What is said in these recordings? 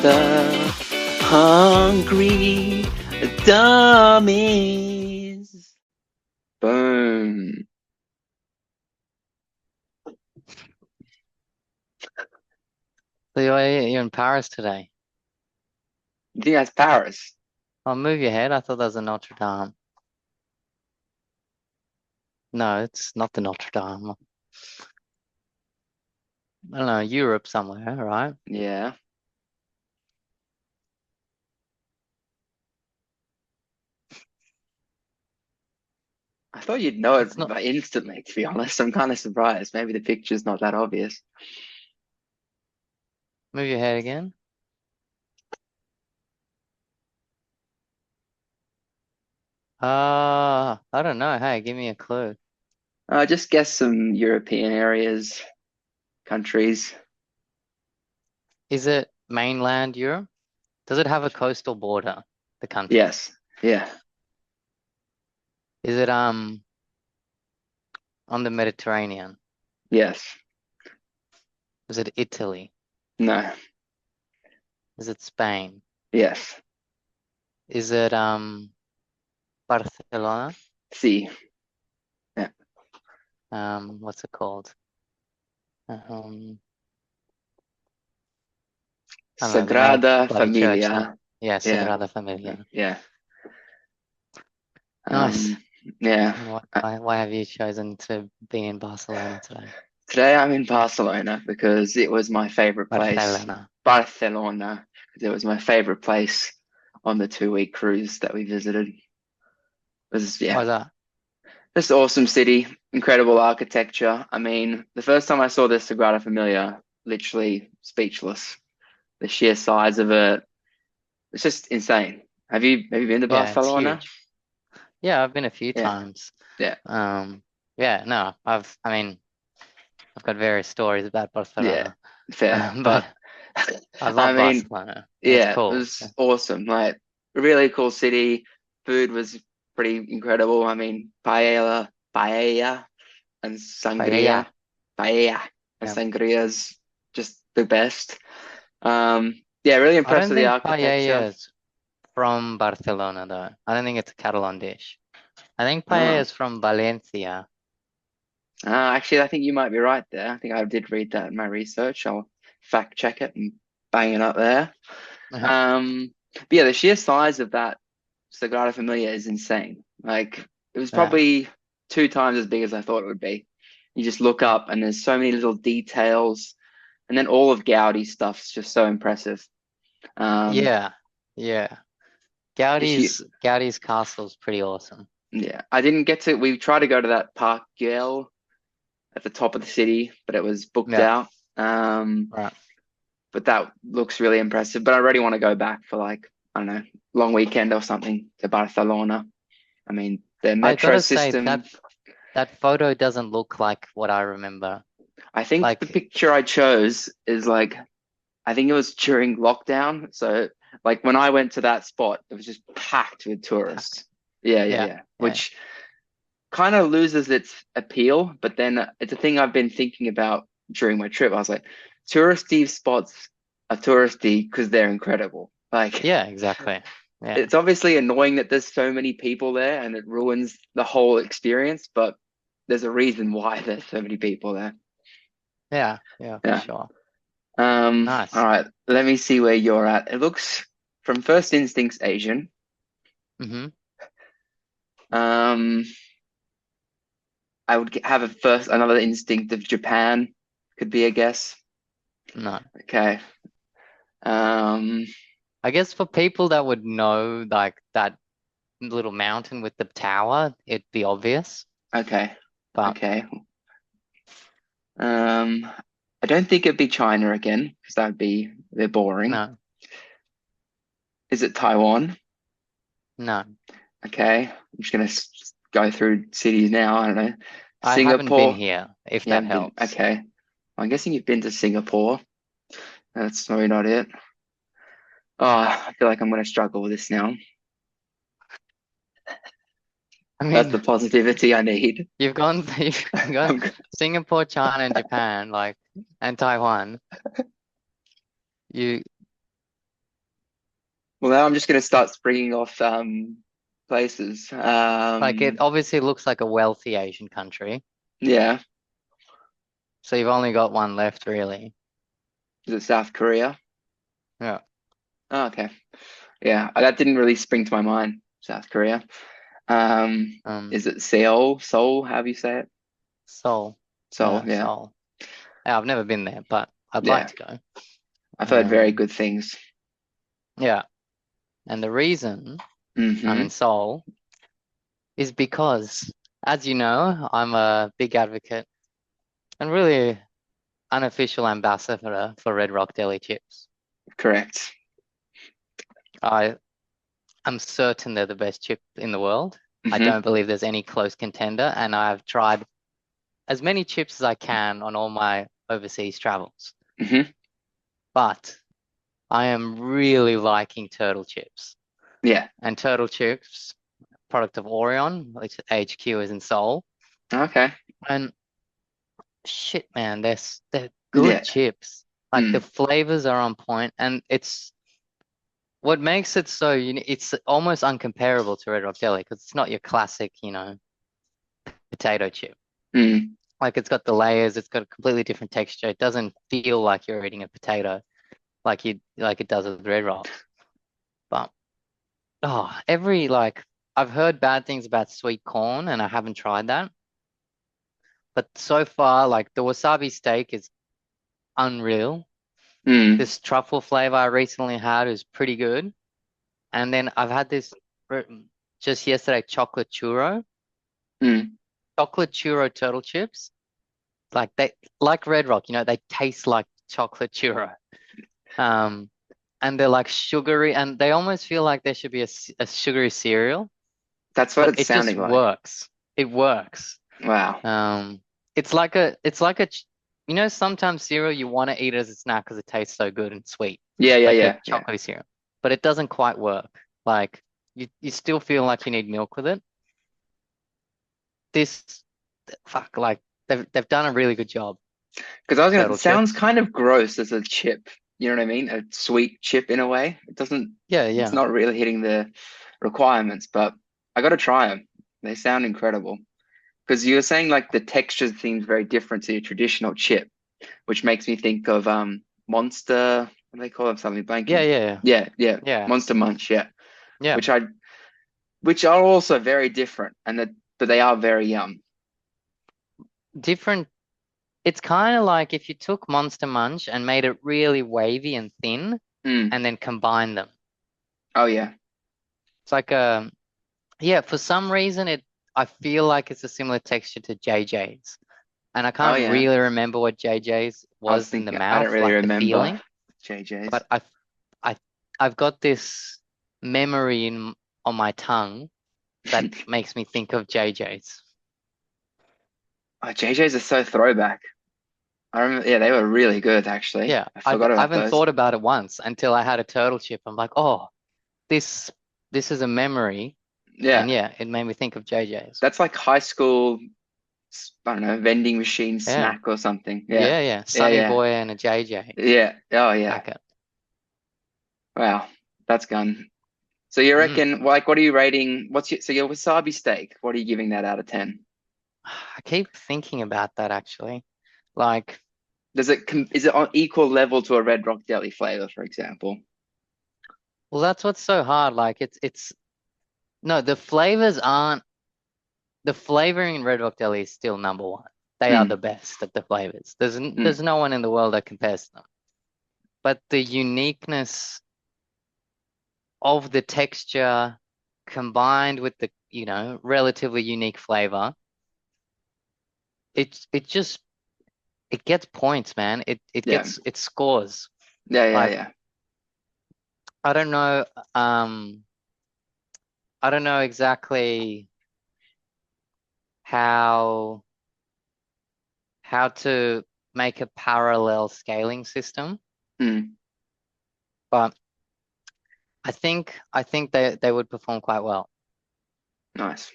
the hungry dummies. Boom. So you're in Paris today. You think that's Paris? Oh, move your head. I thought that was a Notre Dame. No, it's not the Notre Dame. I don't know, Europe somewhere, right? Yeah. I thought you'd know it It's not. instantly, to be honest. I'm kind of surprised. Maybe the picture's not that obvious. Move your head again. I don't know. Hey, give me a clue. Just guess some European areas, countries. Is it mainland Europe? Does it have a coastal border, the country? Yes. Yeah. Is it on the Mediterranean? Yes. Is it Italy? No. Is it Spain? Yes. Is it Barcelona? See. Yeah. What's it called? Um, I don't know, the name of the Sagrada bloody church now. Familia. Yeah, Yeah. Sagrada Familia. Yeah. Nice. Yeah. Why have you chosen to be in Barcelona today? Today I'm in Barcelona because it was my favorite place. Barcelona. Barcelona. It was my favorite place on the 2-week cruise that we visited. It was, Why yeah, is that? just awesome city, incredible architecture. I mean, the first time I saw the Sagrada Familia, literally speechless. The sheer size of it, it's just insane. Have you been to Yeah, it's Barcelona? huge. Yeah, I've been a few Yeah, times. yeah, Yeah, no, I mean, I've got various stories about yeah, Barcelona. fair. But But I I love mean, Barcelona. It's yeah, it cool. was awesome. Like, really cool city. Food was pretty incredible. I mean, paella, and Paella. sangria, paella and Yeah. sangria's just the best. Yeah, really I impressed don't with the think architecture. paella is from Barcelona though. I don't think it's a Catalan dish. I think paella Oh. is from Valencia. Actually, I think you might be right there. I think I did read that in my research. I'll fact check it and bang it up there. But yeah, the sheer size of that Sagrada Familia is insane. Like, it was Yeah. probably 2 times as big as I thought it would be. You just look up and there's so many little details, and then all of Gaudi's stuff's just so impressive. Um, Yeah. Yeah. if you, Gaudi's castle is pretty awesome. yeah, I didn't get to. We tried to go to that Park Güell at the top of the city, but it was booked Yeah. out. Right. But that looks really impressive. But I really want to go back for, like, I don't know, long weekend or something to Barcelona. I mean, the I metro gotta say system. that photo doesn't look like what I remember. I think the Like, picture I chose is like, I think it was during lockdown. So, like, when I went to that spot, it was just packed with tourists. Yeah, yeah, yeah, yeah. yeah. Which kind of loses its appeal. But then it's a thing I've been thinking about during my trip. I was like, touristy spots are touristy because they're incredible. Like, Yeah, exactly. Yeah. it's obviously annoying that there's so many people there and it ruins the whole experience, but there's a reason why there's so many people there. Yeah, yeah, for Yeah. sure. All Nice. right, let me see where you're at. It looks from first instincts Asian. Mm-hmm. Um, I would have another instinct of Japan, could be a guess. No. Okay. Um, I guess for people that would know like that little mountain with the tower, it'd be obvious. okay. But Okay. I don't think it'd be China again because that would be they're boring. no, Is it Taiwan? no. Okay. I'm just gonna go through cities now. I don't know. I haven't been Singapore. here, if You that haven't been. helps. Okay. I'm guessing you've been to Singapore. That's probably not it. Oh, I feel like I'm gonna struggle with this now. I That's the mean, positivity I need. you've got I'm, Singapore, China, and Japan, like, and Taiwan. You Well, now I'm just gonna start springing off places. Like it obviously looks like a wealthy Asian country. Yeah. So you've only got one left, really. Is it South Korea? Yeah. Oh, okay. Yeah, that didn't really spring to my mind. South Korea. Um, Um, is it Seoul? Seoul? How do you say it? Seoul. Seoul. Yeah, Yeah. Seoul. Yeah, I've never been there, but I'd like Yeah. to go. I've heard very Um, good things. yeah. And the reason I'm Mm-hmm. in Seoul is because, as you know, I'm a big advocate and really unofficial ambassador for Red Rock Deli chips. Correct. I am certain they're the best chip in the world. I Mm-hmm. don't believe there's any close contender, and I've tried as many chips as I can on all my overseas travels. Mm-hmm. But I am really liking turtle chips. Yeah. And turtle chips, product of Orion, which HQ is in Seoul. Okay. And shit, man, they're good Yeah. chips. Like the Mm. flavors are on point, and it's what makes it so unique. It's almost uncomparable to Red Rock Deli because it's not your classic, potato chip. Mm. Like it's got the layers, it's got a completely different texture. It doesn't feel like you're eating a potato like it does with Red Rocks. But every like I've heard bad things about sweet corn and I haven't tried that. But so far, like the wasabi steak is unreal. Mm. This truffle flavor I recently had is pretty good. And then I've had this just yesterday, Mm. chocolate churro turtle chips. Like they like Red Rock, they taste like chocolate churro. Um, and they're like sugary, and they almost feel like there should be a sugary cereal, That's what but it's it just sounding like. works. It works. Wow. It's like sometimes cereal you want to eat as a snack because it tastes so good and sweet, Yeah, yeah, like a yeah, yeah. chocolatey cereal, but it doesn't quite work. Like you still feel like you need milk with it. This, fuck, like they've done a really good job. Because I was gonna, it Turtle sounds chips. kind of gross as a chip. You know what I mean? A sweet chip in a way. It doesn't, Yeah, it's yeah. not really hitting the requirements, but I got to try them. They sound incredible. Because you were saying like the texture seems very different to your traditional chip, which makes me think of Monster. What do they call it? Something Yeah, blanking. yeah, yeah. Yeah, yeah. Yeah. Monster Munch. Yeah, Yeah. which I, which are also very different, but they are very Different. It's kind of like if you took Monster Munch and made it really wavy and thin Mm. and then combined them. Oh yeah. It's like yeah, for some reason I feel like it's a similar texture to JJ's. And I Oh can't yeah. really remember what JJ's I was was in the thinking. I don't mouth, really like the remember feeling, JJ's. but I I've got this memory on my tongue that makes me think of JJ's. Oh, JJ's are so throwback. I remember, yeah, they were really good actually. Yeah, I I forgot about haven't those. thought about it once until I had a turtle chip. I'm like, oh, this this is a memory, and Yeah, yeah, it made me think of JJ's. that's like high school, I don't know, vending machine Yeah, snack or something. Yeah, yeah. yeah, Sunny yeah, Boy and a JJ yeah. Oh, yeah. packet. Wow, that's gone. So you Mm. reckon, like, what are you rating? So your wasabi steak, what are you giving that out of 10? I keep thinking about that actually. Like, Is it on equal level to a Red Rock Deli flavor, for example? well, that's what's so hard. Like, it's no, the flavoring in Red Rock Deli is still number one. They are the Mm, best at the flavors. There's mm, no one in the world that compares to them. But the uniqueness of the texture combined with the, relatively unique flavor, it just it gets points, man. yeah, It scores. yeah, yeah, Like, yeah. I don't know, um, I don't know exactly how to make a parallel scaling system, Mm, but I think they would perform quite well. nice.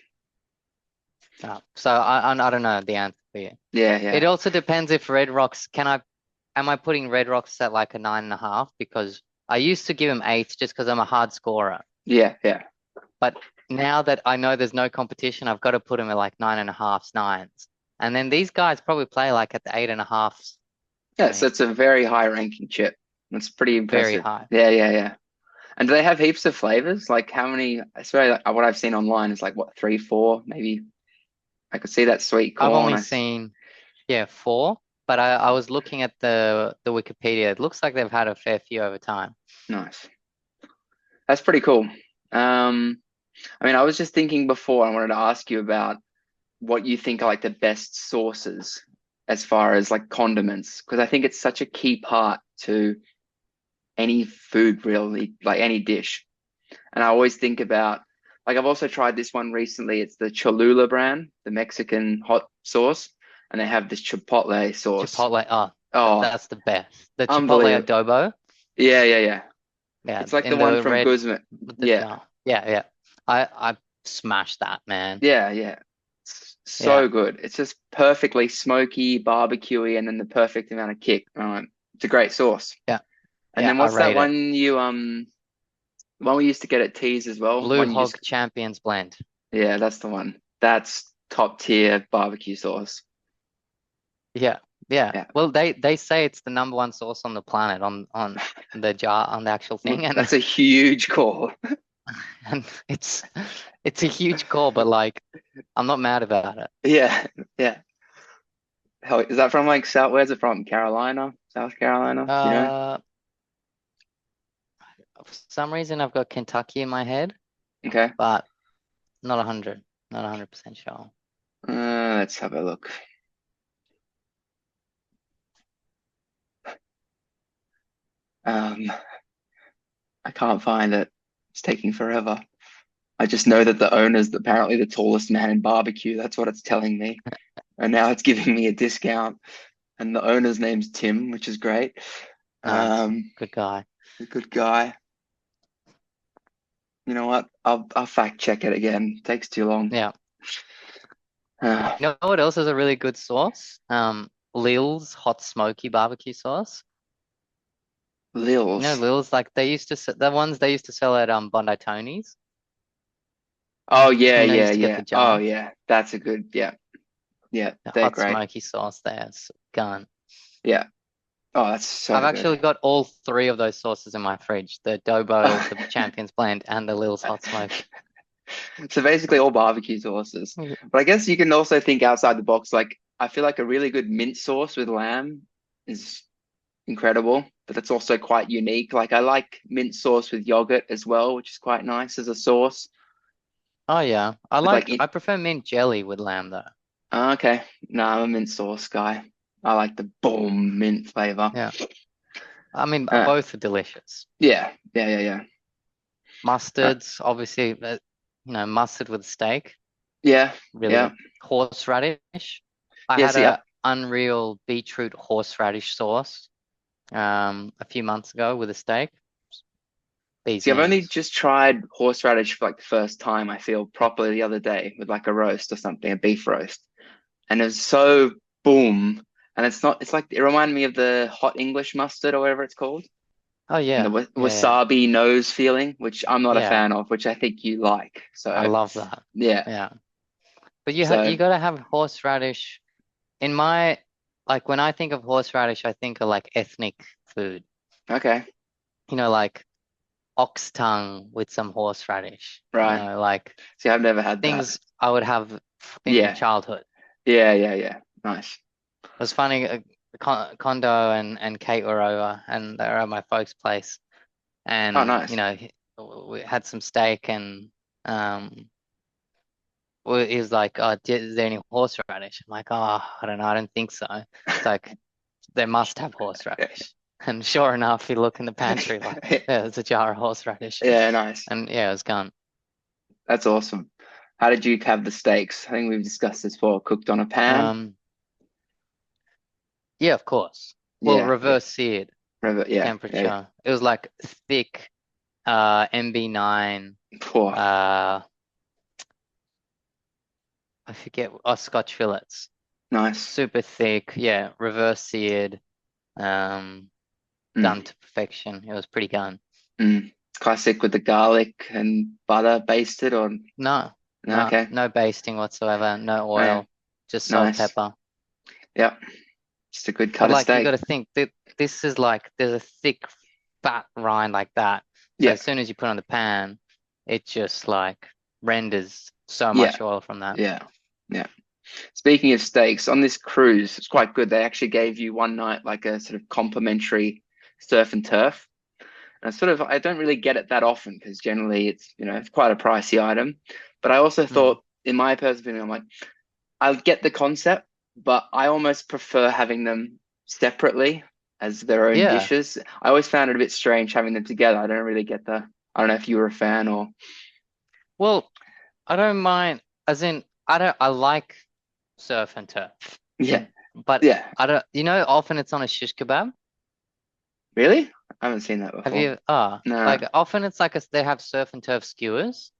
So I don't know the answer for you. Yeah, It yeah. also depends if Red Rocks am I putting Red Rocks at like a 9.5 because I used to give them eights just because I'm a hard scorer. Yeah, yeah. But now that I know there's no competition, I've got to put them at like 9.5s, nines. And then these guys probably play like at the 8.5s for Yeah, so me. it's a very high ranking chip. That's pretty Very impressive. high. Yeah, yeah, yeah. And do they have heaps of flavors? Like how many? I swear, like, what I've seen online is like what, three, four, maybe. I could see that sweet I've corn. only seen, yeah, four, but I was looking at the Wikipedia. It looks like they've had a fair few over time. Nice. That's pretty cool. I mean, I was just thinking before, I wanted to ask you about what you think are like the best sauces as far as like condiments, because I think it's such a key part to any food, really, like any dish. And I always think about, like, I've also tried this one recently. It's the Cholula brand, the Mexican hot sauce, and they have this chipotle sauce. Chipotle, oh, Oh, that's the best. The Chipotle unbelievable. adobo, Yeah, yeah, yeah. yeah, It's like the in one the from red Guzman. with the Yeah, jar. Yeah, yeah. I smashed that, man. yeah, yeah. It's Yeah, so good. It's just perfectly smoky, barbecuey, and then the perfect amount of kick. It's a great sauce. yeah, And yeah. then I what's that rate it. one one we used to get at Tees as well? Blue One you just Hog Champions blend. Yeah, that's the one. That's top tier barbecue sauce. Yeah, yeah. Yeah. Well, they say it's the number one sauce on the planet on the jar on the actual Well, thing, and that's a huge call. and it's a huge call, but like I'm not mad about it. Yeah, yeah. Hell, is that from like South? Where's it from? Carolina, South Carolina? Do you know? Uh, for some reason I've got Kentucky in my head, Okay. but not 100, not 100% sure. Let's have a look. Um, I can't find it. It's taking forever. I just know that the owner's apparently the tallest man in barbecue. That's what it's telling me. And now it's giving me a discount. And the owner's name's Tim, which is great. Nice, Um, good guy. a good guy. You know what? I'll fact check it again. It takes too long. Yeah. Uh, You know what else is a really good sauce? Lil's hot smoky barbecue sauce. You know, Lils. Lil's like they used to the ones they used to sell at Bondi Tony's. Oh yeah, You know, you yeah, used to get yeah. the Oh jar. yeah. That's a good, yeah. Yeah, The they're hot great. smoky sauce there. It's gone. Yeah. Oh, that's I've so good. actually got all three of those sauces in my fridge. The Adobo, the Champions Blend, and the Lil's Hot Smoky. So basically all barbecue sauces. Mm. But I guess you can also think outside the box. Like I feel like a really good mint sauce with lamb is incredible, but it's also quite unique. Like I like mint sauce with yogurt as well, which is quite nice as a sauce. Oh yeah. With like I prefer mint jelly with lamb though. okay. No, I'm a mint sauce guy. I like the boom mint flavor. Yeah. I mean Uh, both are delicious. yeah, yeah, yeah, yeah. Uh, Mustards, obviously, mustard with steak, yeah, really yeah, good. Horseradish. I yeah. had See, a unreal beetroot horseradish sauce a few months ago with a steak. These I've only wings. just tried horseradish for like the first time, I feel properly the other day with like a roast or something, a beef roast. And it was so boom. And it's like, it reminded me of the hot English mustard or whatever it's called. Oh And the yeah. Yeah. wasabi nose feeling, which I'm not a Yeah. fan of, which I think you like. I So, love that. yeah. Yeah. But So, you gotta have horseradish. In my like when I think of horseradish, I think of like ethnic food. okay. You know, like ox tongue with some horseradish. You Right. know, like See, I've never had that. things I would have in Yeah. childhood. Yeah. Yeah. Yeah. Nice. It was funny. Condo and Kate were over, and they were at my folks' place, Oh, and nice. we had some steak, and um, he was like, "Oh, is there any horseradish?" I'm like, "Oh, I don't know. I don't think so." It's like they must have horseradish. And sure enough, you look in the pantry, like, yeah, there's a jar of horseradish. Yeah. Nice. And yeah, it was gone. That's awesome. How did you have the steaks? I think we've discussed this before. Cooked on a pan? Um, yeah, of course. Well, Yeah, yeah, reverse seared yeah, yeah. temperature. It was like thick, MB9, Poor, uh, I forget, Scotch fillets. nice. Super thick, yeah, reverse seared. Um, Mm, done to perfection. It was pretty done. mm. Classic with the garlic and butter basted or No, no, no, okay. no basting whatsoever, no Oh, yeah. oil, just salt, Nice. pepper. Yep. Just a good But cut of like you got steak. to think that this is like there's a thick, fat rind like that. So Yeah. as soon as you put it on the pan, it just like renders so Yeah. much oil from that. Yeah. Yeah. Speaking of steaks, on this cruise, it's quite good. They actually gave you one night like a sort of complimentary surf and turf. And I don't really get it that often because generally it's quite a pricey item. But I also Mm. thought, in my personal opinion, I'm like, I get the concept, but I almost prefer having them separately as their own Yeah. dishes. I always found it a bit strange having them together. I don't really get I don't know if you were a fan or, Well, I don't mind, as in I like surf and turf. yeah, But yeah. I don't, often it's on a shish kebab. Really? I haven't seen that Have before. you, No. like often it's like they have surf and turf skewers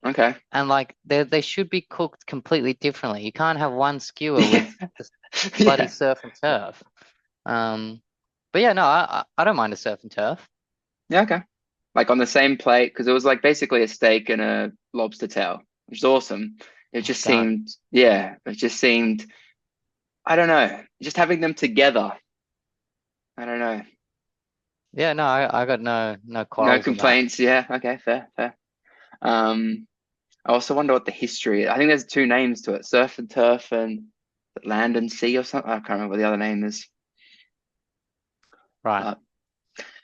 Okay. and like they should be cooked completely differently. You can't have one skewer Yeah. with the bloody Yeah. surf and turf. Um, but yeah, no, I don't mind a surf and turf. Yeah. Okay. Like on the same plate because it was like basically a steak and a lobster tail, which is awesome. It Oh, just done. seemed, yeah, it just seemed, I don't know, just having them together. I don't know. Yeah, no, I got no No quarrels with that. complaints. Yeah. Okay. Fair. Fair. Um, I also wonder what the history is. I think there's two names to it, surf and turf and land and sea or something. I can't remember what the other name is. Right. But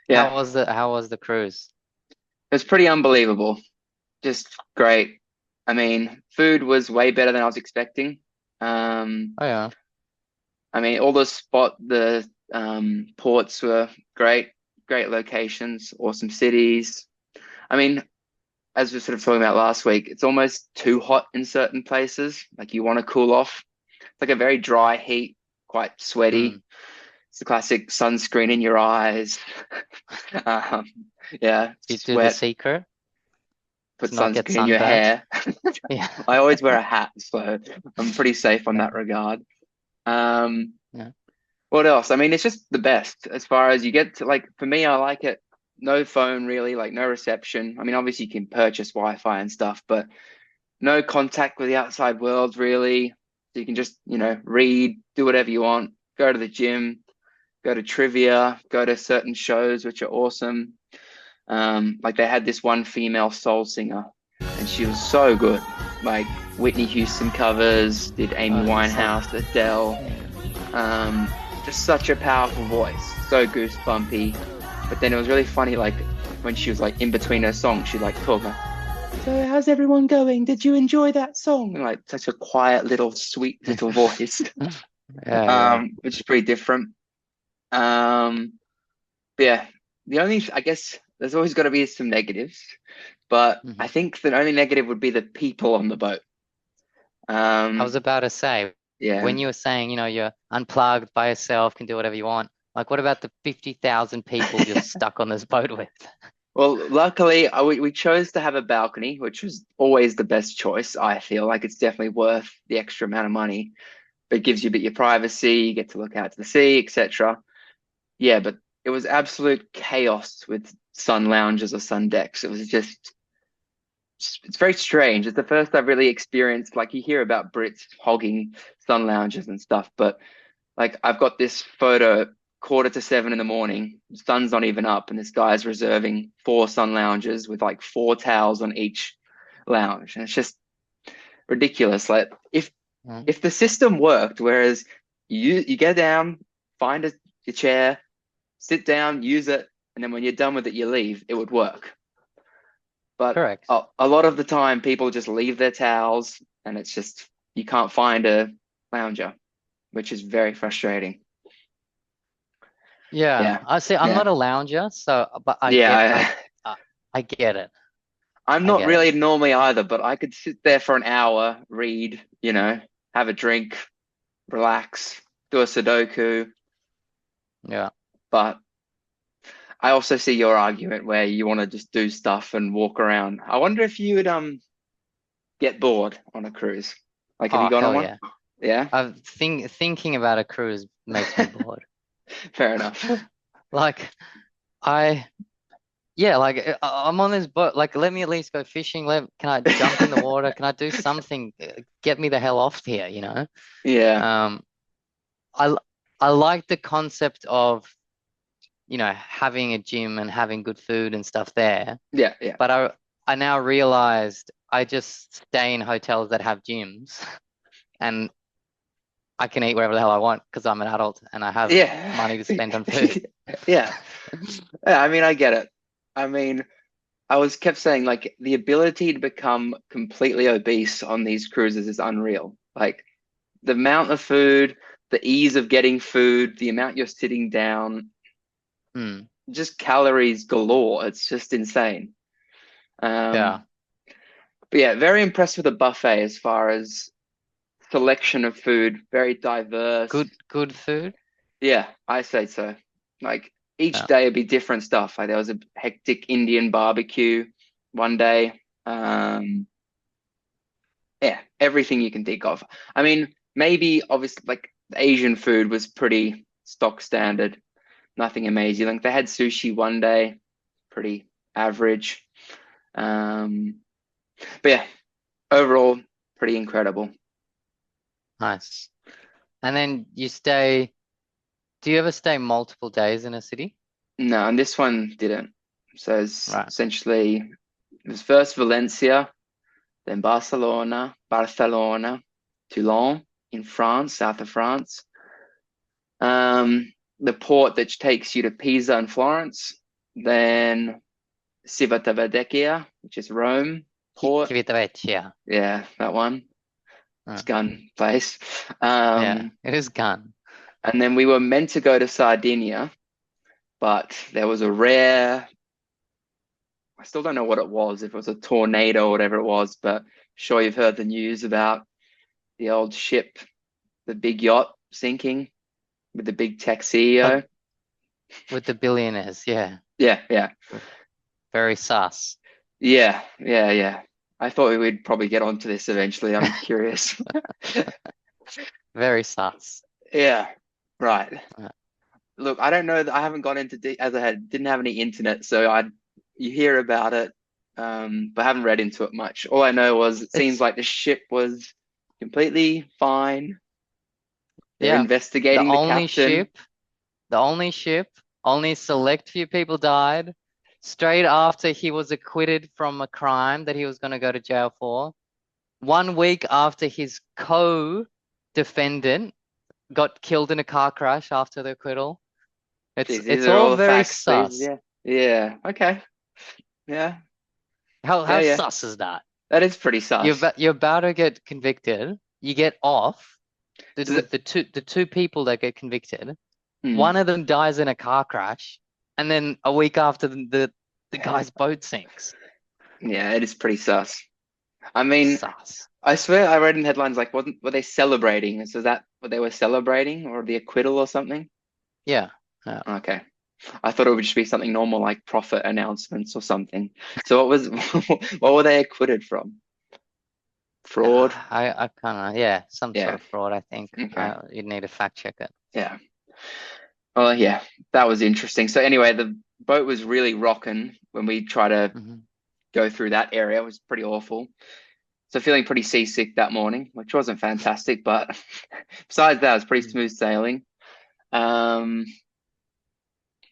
yeah, How was the cruise? it was pretty unbelievable. Just great. I mean, food was way better than I was expecting. Um, Oh yeah. I mean, all the ports were great, great locations, awesome cities. I mean, as we were sort of talking about last week, it's almost too hot in certain places. Like you want to cool off. It's like a very dry heat, quite Mm. sweaty. It's the classic sunscreen in your eyes. um, yeah, You do the sweat, secret put to not get sunscreen in your sunburnt. hair. Yeah. I always wear a hat, so I'm pretty safe on Yeah. that regard. Um, Yeah. what else? I mean, it's just the best as far as you get to like for me, I like it. No phone really, like no reception. I mean, obviously you can purchase Wi-Fi and stuff, but no contact with the outside world really. So you can just, read, do whatever you want, go to the gym, go to trivia, go to certain shows which are awesome. Like they had this one female soul singer, and she was so good. Like Whitney Houston covers, did Amy It's like, Winehouse, Adele. yeah. Um, just such a powerful voice, so goosebumpy. But then it was really funny, like when she was like in between her songs, she'd like talk like, "So how's everyone going? Did you enjoy that song?" And, like such a quiet little, sweet little voice, Yeah, yeah. which is pretty different. Um, but yeah, I guess there's always got to be some negatives, but I Mhm. think the only negative would be the people on the boat. I was Um, about to say, yeah. when you were saying, you're unplugged by yourself, can do whatever you want. Like, what about the 50,000 people you're stuck on this boat with? Well, luckily, we chose to have a balcony, which was always the best choice. I feel like it's definitely worth the extra amount of money, but it gives you a bit of your privacy, you get to look out to the sea, etc. Yeah, but it was absolute chaos with sun lounges or sun decks. It was just, it's very strange. It's the first I've really experienced, like you hear about Brits hogging sun lounges and stuff, but like I've got this photo 6:45 in the morning, the sun's not even up, and this guy's reserving four sun lounges with like four towels on each lounge. And it's just ridiculous. Like Mm. if the system worked, whereas you get down, find a chair, sit down, use it, and then when you're done with it, you leave, it would work. But Correct. a lot of the time, people just leave their towels, and it's just you can't find a lounger, which is very frustrating. Yeah, Yeah, I see. I'm yeah, not a lounger, so but yeah. I get it. I'm I not get it. really normally either, but I could sit there for an hour, read, have a drink, relax, do a Sudoku. Yeah. But I also see your argument where you want to just do stuff and walk around. I wonder if you would get bored on a cruise. Like, have you Oh, gone on hell one? yeah. Yeah, Thinking about a cruise makes me bored. fair enough. Like I yeah, like I'm on this boat. Like let me at least go fishing. Can I jump in the water? Can I do something? Get me the hell off here, you know? Yeah, Um I I like the concept of, having a gym and having good food and stuff there. yeah, yeah, But I now realized I just stay in hotels that have gyms and I can eat wherever the hell I want because I'm an adult and I have yeah, money to spend on food. yeah. Yeah, I mean, I get it. I mean, I was kept saying like the ability to become completely obese on these cruises is unreal. Like the amount of food, the ease of getting food, the amount you're sitting down, Hmm. just calories galore. It's just insane. Yeah. Um, but yeah, very impressed with the buffet as far as selection of food, very diverse. Good food. Yeah, I say so. Like each Yeah. day would be different stuff. Like there was a hectic Indian barbecue one day. Yeah, everything you can think of. I mean, maybe obviously like the Asian food was pretty stock standard, nothing amazing. Like they had sushi one day, pretty average. Um, but yeah, overall, pretty incredible. Nice. And then do you ever stay multiple days in a city? No, and this one didn't. So it's Right. essentially it was first Valencia, then Barcelona, Toulon in France, south of France. The port that takes you to Pisa and Florence, then Civitavecchia, which is Rome port. Civitavecchia. Yeah, that one. It's Uh, gun place. yeah, Um, it is gun. and then we were meant to go to Sardinia, but there was a rare, I still don't know what it was, if it was a tornado or whatever it was, but sure you've heard the news about the old ship, the big yacht sinking with the big tech Oh, CEO. with the billionaires, yeah. Yeah, yeah. Very sus. Yeah, yeah, yeah. I thought we'd probably get onto this eventually. I'm curious. Very sus. Yeah, right. Uh, Look, I don't know that I haven't gone into as I didn't have any internet, so I you hear about it, but I haven't read into it much. All I know was it seems It's like the ship was completely fine. They're yeah, the investigating the only captain. ship, the only ship, only select few people died straight after he was acquitted from a crime that he was going to go to jail for. 1 week after his co-defendant got killed in a car crash after the acquittal. It's Geez, these it's are all all the very facts. These, sus. yeah, yeah. Okay, yeah, How yeah, yeah. sus is that? That is pretty sus. You're about to get convicted. You get off Does it? with the two people that get convicted. Hmm. One of them dies in a car crash, and then a week after the guy's boat sinks. Yeah, it is pretty sus. I mean, Sus. I swear I read in headlines like wasn't were they celebrating? So is that what they were celebrating or the acquittal or something? Yeah. Yeah. Okay. I thought it would just be something normal like profit announcements or something. So what was what were they acquitted from? Fraud? I kind of yeah, some sort Yeah. of fraud. I think Okay. you'd need to fact check it. Yeah. Oh yeah, that was interesting. So anyway, the boat was really rocking when we try to Hmm. go through that area. It was pretty awful. So feeling pretty seasick that morning, which wasn't fantastic, but besides that, it was pretty smooth sailing. Um,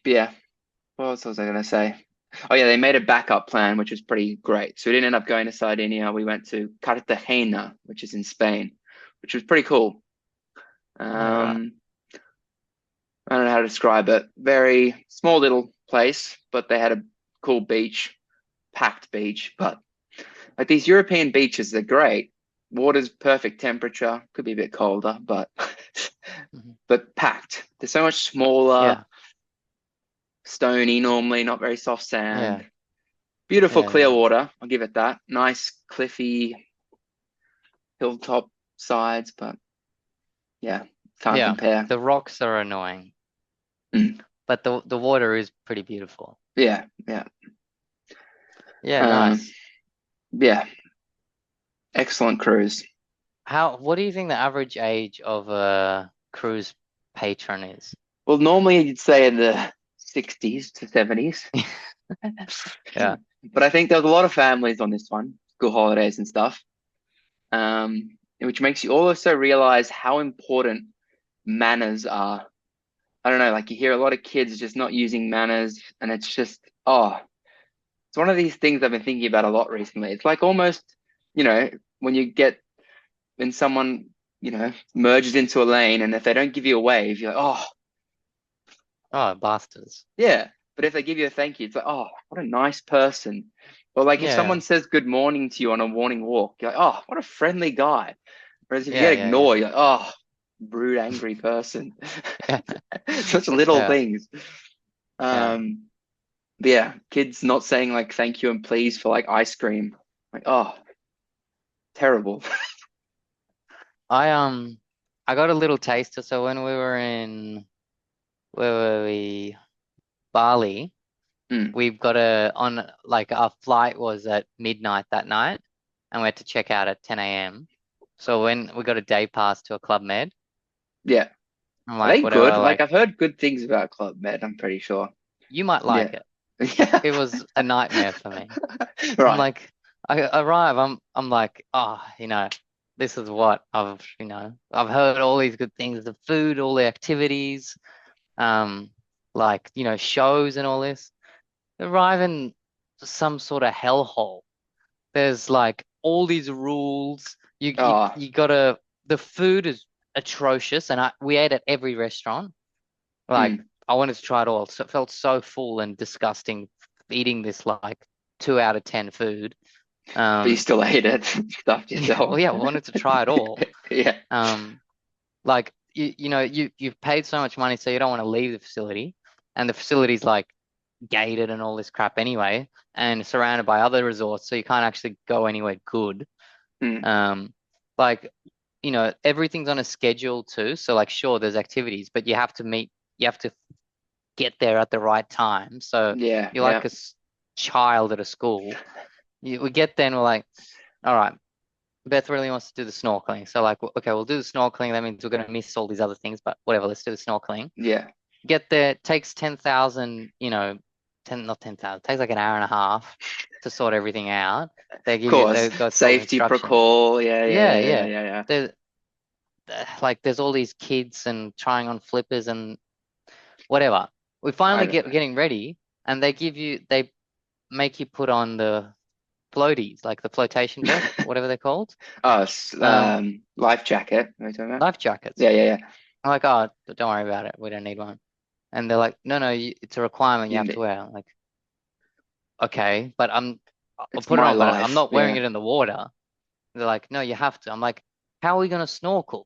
but yeah, what else was I gonna say? Oh yeah, they made a backup plan, which was pretty great. So we didn't end up going to Sardinia. We went to Cartagena, which is in Spain, which was pretty cool. All right. Um, I don't know how to describe it. Very small little place, but they had a cool beach, packed beach. But like these European beaches, they're great. Water's perfect temperature. Could be a bit colder, but Mhm. but packed. They're so much smaller, Yeah. stony normally, not very soft Yeah. sand. Beautiful Yeah. clear Yeah. water. I'll give it that. Nice cliffy hilltop sides, but yeah, can't Yeah. compare. The rocks are annoying, Mm. but the water is pretty beautiful. Yeah, yeah. Yeah, Um, nice. yeah, excellent cruise. What do you think the average age of a cruise patron is? Well, normally you'd say in the 60s to 70s. Yeah. But I think there's a lot of families on this one, school holidays and stuff, which makes you also realize how important manners are. I don't know, like you hear a lot of kids just not using manners, and it's just, oh, it's one of these things I've been thinking about a lot recently. It's like almost, you know, when you get, when someone, merges into a lane, and if they don't give you a wave, you're like, oh, Oh, bastards. yeah. But if they give you a thank you, it's like, oh, what a nice person. Or like if Yeah. someone says good morning to you on a morning walk, you're like, oh, what a friendly guy. Whereas if you Yeah, get yeah, yeah. ignored, you're like, oh, rude, angry person. Yeah. Such little Yeah. things. Yeah. But yeah, kids not saying like thank you and please for like ice cream. Like, oh, terrible. I got a little taster. So when we were in where were we? Bali, Mm, we've got a on like our flight was at midnight that night and we had to check out at 10 a.m. So when we got a day pass to a Club Med, yeah. I'm Are like, they good? whatever, Like like I've heard good things about ClubMed, I'm pretty sure. you might like Yeah. it. Yeah. It was a nightmare for me. I'm Right. like, I arrive, I'm like, oh, this is what I've heard all these good things, the food, all the activities, um, like, shows and all this. Arrive in some sort of hellhole. There's like all these rules. Oh, You gotta, the food is atrocious, and we ate at every restaurant. Like mm. I wanted to try it all. So it felt so full and disgusting eating this like 2 out of 10 food. But you Um, still ate it, stuffed yeah, well, yourself. yeah, I wanted to try it all. Yeah. Um, like you've paid so much money, so you don't want to leave the facility, and the facility's like gated and all this crap anyway, and surrounded by other resorts, so you can't actually go anywhere good. Mm. Um, like everything's on a schedule too. So like, sure, there's activities, but you have to get there at the right time. So Yeah, you're yeah. like a child at a school. We get there and we're like, all right, Beth really wants to do the snorkeling. So like, okay, we'll do the snorkeling. That means we're gonna miss all these other things, but whatever, let's do the snorkeling. Yeah. Get there, takes 10,000, 10, not 10,000, takes like an hour and a half to sort everything out. Of course. They've got 12 Safety instructions. protocol. Yeah, yeah, Yeah, yeah, yeah, yeah. yeah, yeah. There's like there's all these kids and trying on flippers and whatever. We finally I, getting ready, and they make you put on the floaties, like the flotation vest, whatever they're called. oh, Um, life jacket. What are you talking about? Life jackets. Yeah, yeah, yeah. I'm like, oh, don't worry about it. We don't need one. And they're like, no, no, it's a requirement. You have to You, wear. I'm like, okay, but I'll it's put it my on, but I'm life. not wearing Yeah. it in the water. They're like, no, you have to. I'm like, how are we gonna snorkel?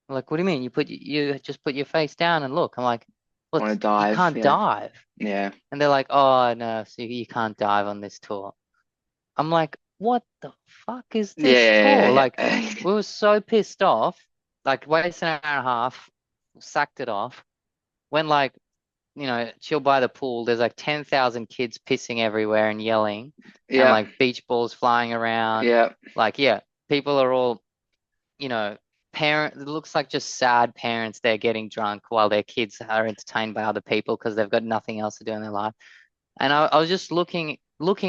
I'm like, what do you mean? You just put your face down and look. I'm like, well, Want to you dive. can't Yeah. dive. Yeah. And they're like, oh no, so you can't dive on this tour. I'm like, what the fuck is this Yeah, tour? yeah, Like, yeah. we were so pissed off, like wasted an hour and a half, sacked it off. When like, chill by the pool, there's like 10,000 kids pissing everywhere and yelling, and Yeah. like beach balls flying around. Yeah. Like, yeah, people are all, you know, it looks like just sad parents there getting drunk while their kids are entertained by other people because they've got nothing else to do in their life. And I was just looking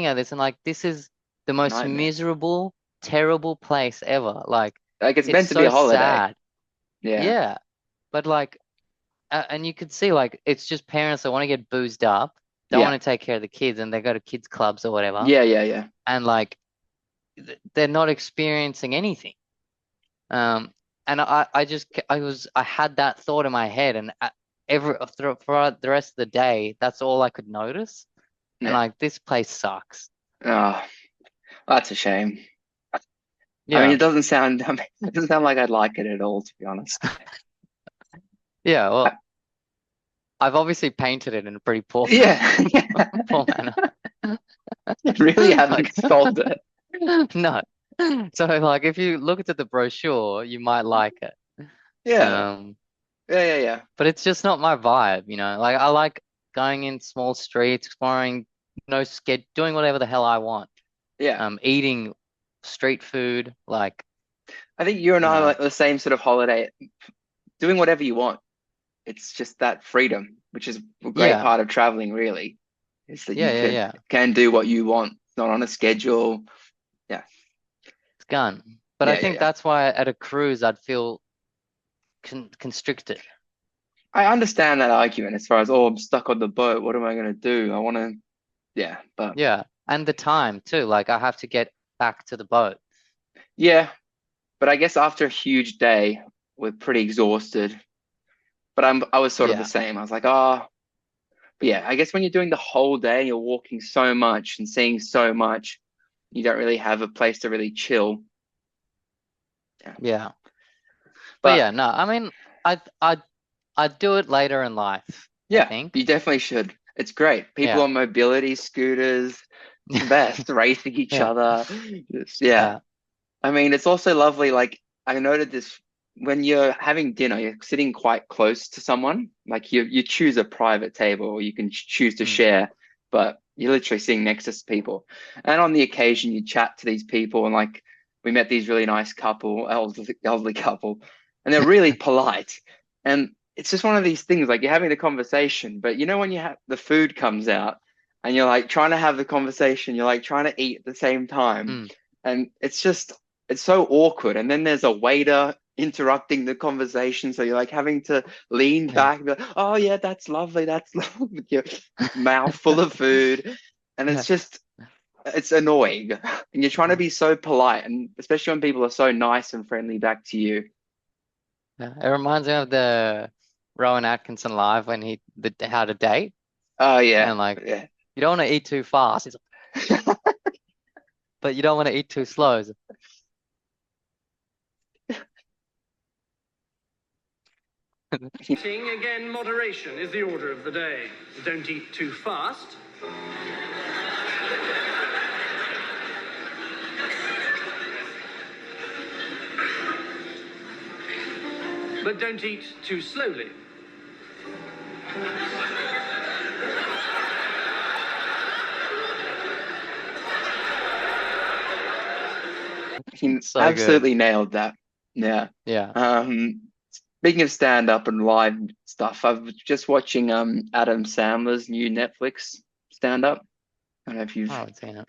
at this and like, this is the most Nightmare. miserable, terrible place ever. Like, Like it's it's meant to be so a holiday. sad. Yeah. Yeah. But like, and you could see like, it's just parents that want to get boozed up, don't Yeah. want to take care of the kids, and they go to kids clubs or whatever. Yeah, yeah, yeah. And like, they're not experiencing anything. Um, and I had that thought in my head, and for the rest of the day, that's all I could notice. And Yeah. like, this place sucks. Oh, that's a shame. I mean, Yeah. it doesn't sound like I'd like it at all, to be honest. Yeah. I- Well, I've obviously painted it in a pretty poor, yeah, yeah. poor manner. Really haven't Like, solved it. no. So like, if you look at the brochure, you might like it. Yeah, Um, yeah, yeah, yeah. but it's just not my vibe, Like, I like going in small streets, exploring, no sked doing whatever the hell I want. Yeah. Eating street food, like, I think you and you I are know, like the same sort of holiday, doing whatever you want. it's just that freedom, which is a great Yeah, part of traveling, really, is that yeah, you yeah, yeah. can do what you want. It's not on a schedule. Yeah, It's gone. But I yeah, yeah, think yeah. that's why at a cruise I'd feel constricted. I understand that argument as far as, oh, I'm stuck on the boat. What am I going to do? I want to, yeah, but Yeah, and the time too. Like I have to get back to the boat. yeah, but I guess after a huge day, we're pretty exhausted. But I was sort of the Yeah, same. I was like, oh, but yeah, I guess when you're doing the whole day, you're walking so much and seeing so much, you don't really have a place to really chill. Yeah. yeah. But But yeah, no, I mean, I'd do it later in life, I yeah, think. you definitely should. It's great. People Yeah. on mobility scooters, it's the best, racing each Yeah. other. Yeah. Yeah. I mean, it's also lovely. Like, I noted this when you're having dinner, you're sitting quite close to someone. Like, you choose a private table, or you can choose to Mm. share, but you're literally sitting next to people. And on the occasion, you chat to these people, and like, we met these really nice couple, elderly couple, and they're really polite. And it's just one of these things. Like, you're having the conversation, but you know when you have the food comes out, and you're like trying to have the conversation, you're like trying to eat at the same time, Mm. and it's so awkward. And then there's a waiter interrupting the conversation. So you're like having to lean Yeah. back and be like, oh, yeah, that's lovely. That's lovely. With your mouth full of food. And Yeah. it's annoying. And you're trying to be so polite. And especially when people are so nice and friendly back to you. Yeah. It reminds me of the Rowan Atkinson live when the how to date Oh, yeah. and like Yeah. you don't want to eat too fast, but you don't want to eat too slow. Eating, again, moderation is the order of the day. Don't eat too fast. But don't eat too slowly. He So good. absolutely nailed that. Yeah. Yeah. Speaking of stand up and live stuff, I was just watching Adam Sandler's new Netflix stand up. I don't know if I you've haven't seen it.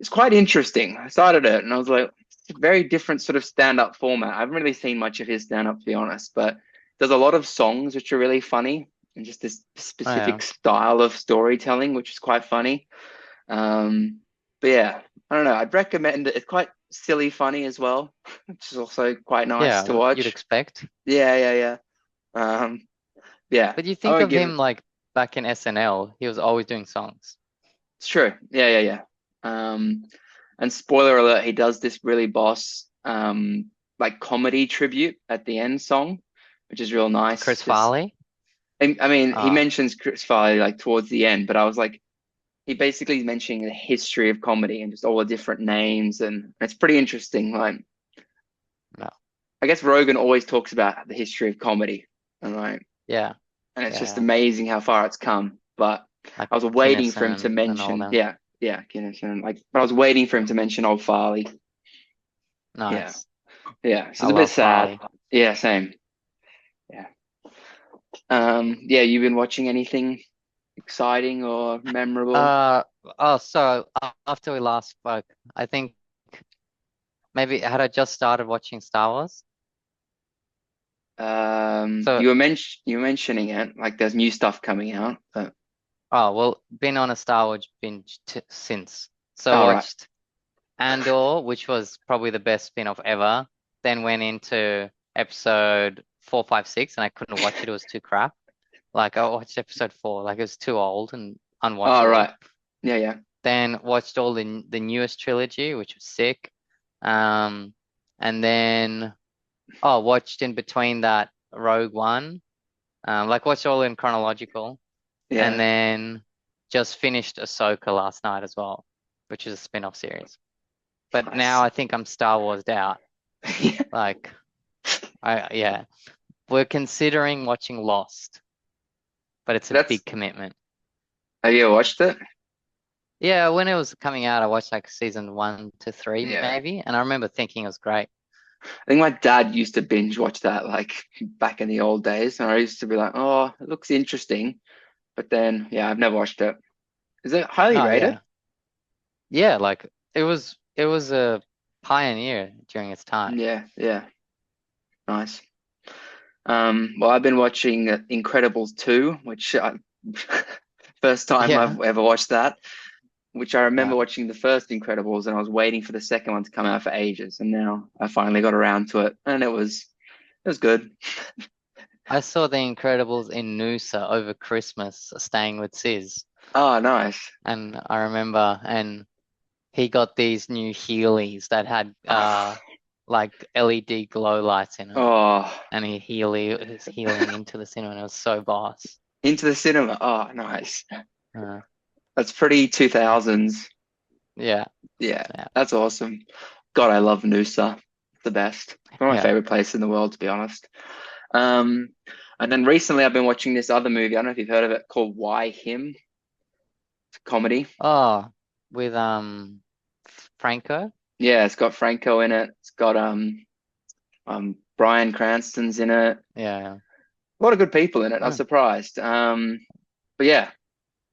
it's quite interesting. I started it and I was like, it's a very different sort of stand up format. I haven't really seen much of his stand up to be honest, but there's a lot of songs which are really funny and just this Oh yeah. specific style of storytelling, which is quite funny. Um, but yeah, I don't know. I'd recommend it. It's quite silly funny as well, which is also quite nice Yeah, to you'd watch. expect. Yeah, yeah, yeah. Um, yeah, But you I think would of give it. him like back in SNL, he was always doing songs. It's true. Yeah, yeah, yeah. Um, and spoiler alert, he does this really boss like comedy tribute at the end song, which is real nice. Chris Just Farley? I mean, he Ah, mentions Chris Farley like towards the end, but I was like, he basically is mentioning the history of comedy and just all the different names, and it's pretty interesting. Like, no. I guess Rogan always talks about the history of comedy, and like, Yeah, and it's just yeah. amazing how far it's come. But Like I was waiting for him to Kinnison and all mention, them. yeah, yeah, Guinness, and like, but I was waiting for him to mention old Farley. Yeah, Nice. yeah. So I it's a bit love sad. Farley. Yeah, same. Yeah. Yeah. You've been watching anything exciting or memorable? Uh, oh, so after we last spoke, I think maybe had I just started watching Star Wars? So, You were mentioning it, like there's new stuff coming out, but oh, well, been on a Star Wars binge t since. So all right. watched Andor, which was probably the best spin-off ever. Then went into episode 4, 5, 6, and I couldn't watch it. It was too crap. Like I watched episode 4, like it was too old and All unwatchable. right. Yeah, yeah. Then watched all the newest trilogy, which was sick. Um, and then watched in between that Rogue One. Like watched all in chronological, and Yeah. then just finished Ahsoka last night as well, which is a spin-off series. But now Nice. I think I'm Star Warsed out. Like yeah, we're considering watching Lost, but it's a That's big commitment. Have you watched it? Yeah, when it was coming out, I watched like season 1 to 3 Yeah. maybe, and I remember thinking it was great. I think my dad used to binge watch that like back in the old days, and I used to be like, "Oh, it looks interesting," but then yeah, I've never watched it. Is it highly Oh rated? yeah. Yeah, like it was a pioneer during its time. Yeah, yeah, nice. Well, I've been watching Incredibles 2, which first time Yeah. I've ever watched that. Which I remember Yeah. watching the first Incredibles, and I was waiting for the second one to come out for ages, and now I finally got around to it, and it was good. I saw The Incredibles in Noosa over Christmas, staying with Sis. Oh, nice. And I remember, and he got these new Heelys that had like LED glow lights in them. Oh, And he was healing into the cinema and it was so boss. into the cinema. Oh, nice. Uh, That's pretty 2000s. yeah, Yeah, yeah, that's awesome. God, I love Noosa. The best. One of my yeah. favorite places in the world, to be honest. Um, and then recently I've been watching this other movie. I don't know if you've heard of it, called Why Him? It's a comedy. Oh, with Franco. Yeah, it's got Franco in it. It's got Bryan Cranston's in it. Yeah, A lot of good people in it. I was oh, surprised. But yeah,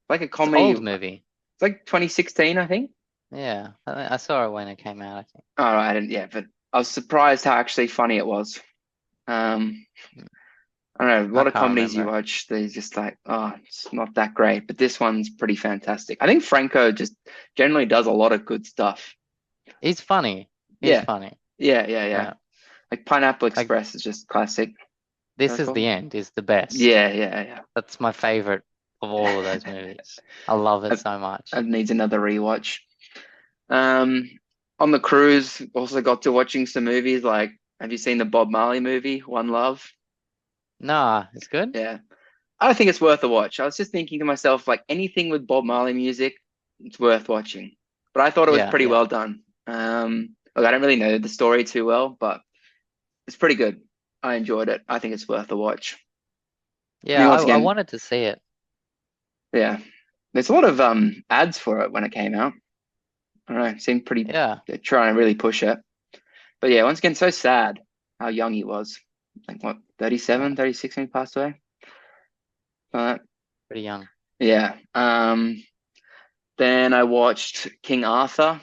like a it's an comedy. old It's movie. like 2016, I think. Yeah, I saw it when it came out, I think. Oh, I didn't. Yeah, but I was surprised how actually funny it was. Um, I don't know. A I lot of can't comedies you remember. watch, they just like, oh, it's not that great. But this one's pretty fantastic. I think Franco just generally does a lot of good stuff. He's funny. He's Yeah, funny. yeah, yeah, yeah. Yeah. Like Pineapple Like Express is just classic. This That's Is all. the End is the best. Yeah, yeah, That's my favorite of all of those movies. I love it yeah. so much. It needs another rewatch. Um, on the cruise, also got to watching some movies. Like, have you seen the Bob Marley movie, One Love? Nah, it's good. Yeah, I think it's worth a watch. I was just thinking to myself, like anything with Bob Marley music, it's worth watching. But I thought it was Yeah, pretty yeah. well done. Look, I don't really know the story too well, but it's pretty good. I enjoyed it. I think it's worth a watch. I Yeah, mean, I, once I again, wanted to see it. yeah, there's a lot of ads for it when it came out. I don't know, it seemed pretty. Yeah, They're trying to really push it. But yeah, once again, so sad how young he was. Like what, yeah, 37, 36 when he passed away? But pretty young. yeah. Then I watched King Arthur.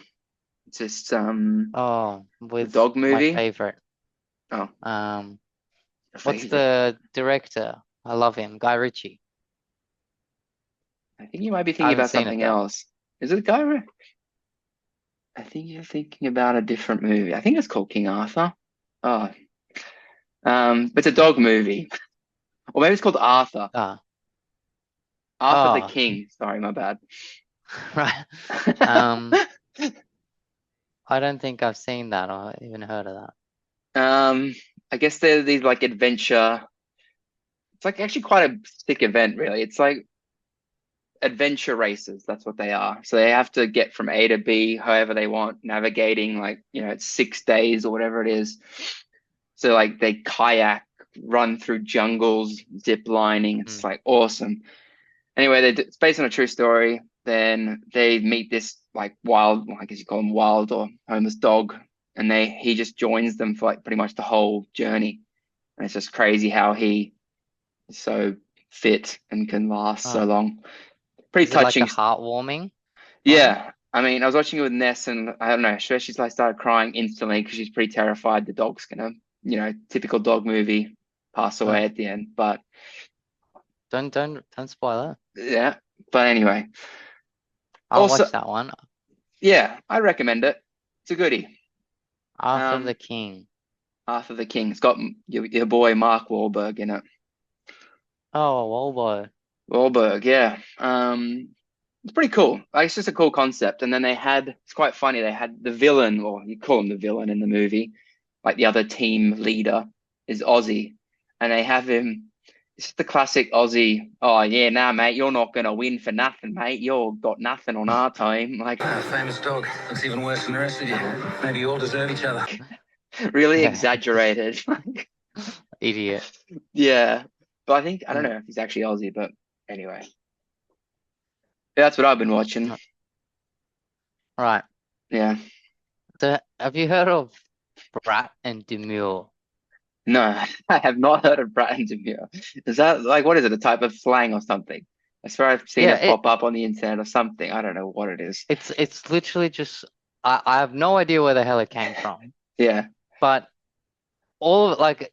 It's just Oh, the with dog my movie. favorite. Oh, Um, your what's favorite. the director? I love him, Guy Ritchie. I think you might be I thinking haven't about seen it something though. else. Is it Guy? I think you're thinking about a different movie. I think it's called King Arthur. Oh, it's a dog movie. Or maybe it's called Arthur. Ah, Arthur the oh, King. Sorry, my bad. right. Um, I don't think I've seen that or even heard of that. I guess they're these like adventure. It's like actually quite a sick event, really. It's like adventure races. That's what they are. So they have to get from A to B however they want, navigating like, it's 6 days or whatever it is. So like they kayak, run through jungles, zip lining. It's Mm. like awesome. Anyway, it's based on a true story. Then they meet this like wild, I guess you call him wild or homeless dog, and he just joins them for like pretty much the whole journey. And it's just crazy how he is so fit and can last so Oh, long. Pretty is it like a touching. heartwarming one? Yeah. I mean, I was watching it with Ness, and I don't know, she's like started crying instantly because she's pretty terrified the dog's gonna, typical dog movie, pass Oh, away at the end. But don't spoil it. yeah. But anyway, I'll also, watch that one. yeah, I recommend it. It's a goodie. Arthur the Um, King. Arthur the King. It's got your boy Mark Wahlberg in it. Oh, Walbo. Wahlberg, yeah. It's pretty cool. Like, it's just a cool concept. And then it's quite funny. They had the villain, or you call him the villain in the movie, like the other team leader is Aussie, and they have him. It's the classic Aussie. Oh yeah, nah, mate, you're not gonna win for nothing, mate. You've got nothing on our team. Like, Famous dog. Looks even worse than the rest of you. Maybe you all deserve each other. really exaggerated. Idiot. Yeah, but I don't Mm. know if he's actually Aussie, but anyway, yeah, that's what I've been watching. Right. Yeah. Have you heard of Brat and Demure. No, I have not heard of Brat Demure. Is that like what is it? A type of slang or something? I swear I've seen Yeah, it pop up on the internet or something. I don't know what it is. it's literally just I have no idea where the hell it came from, Yeah. but all of it, like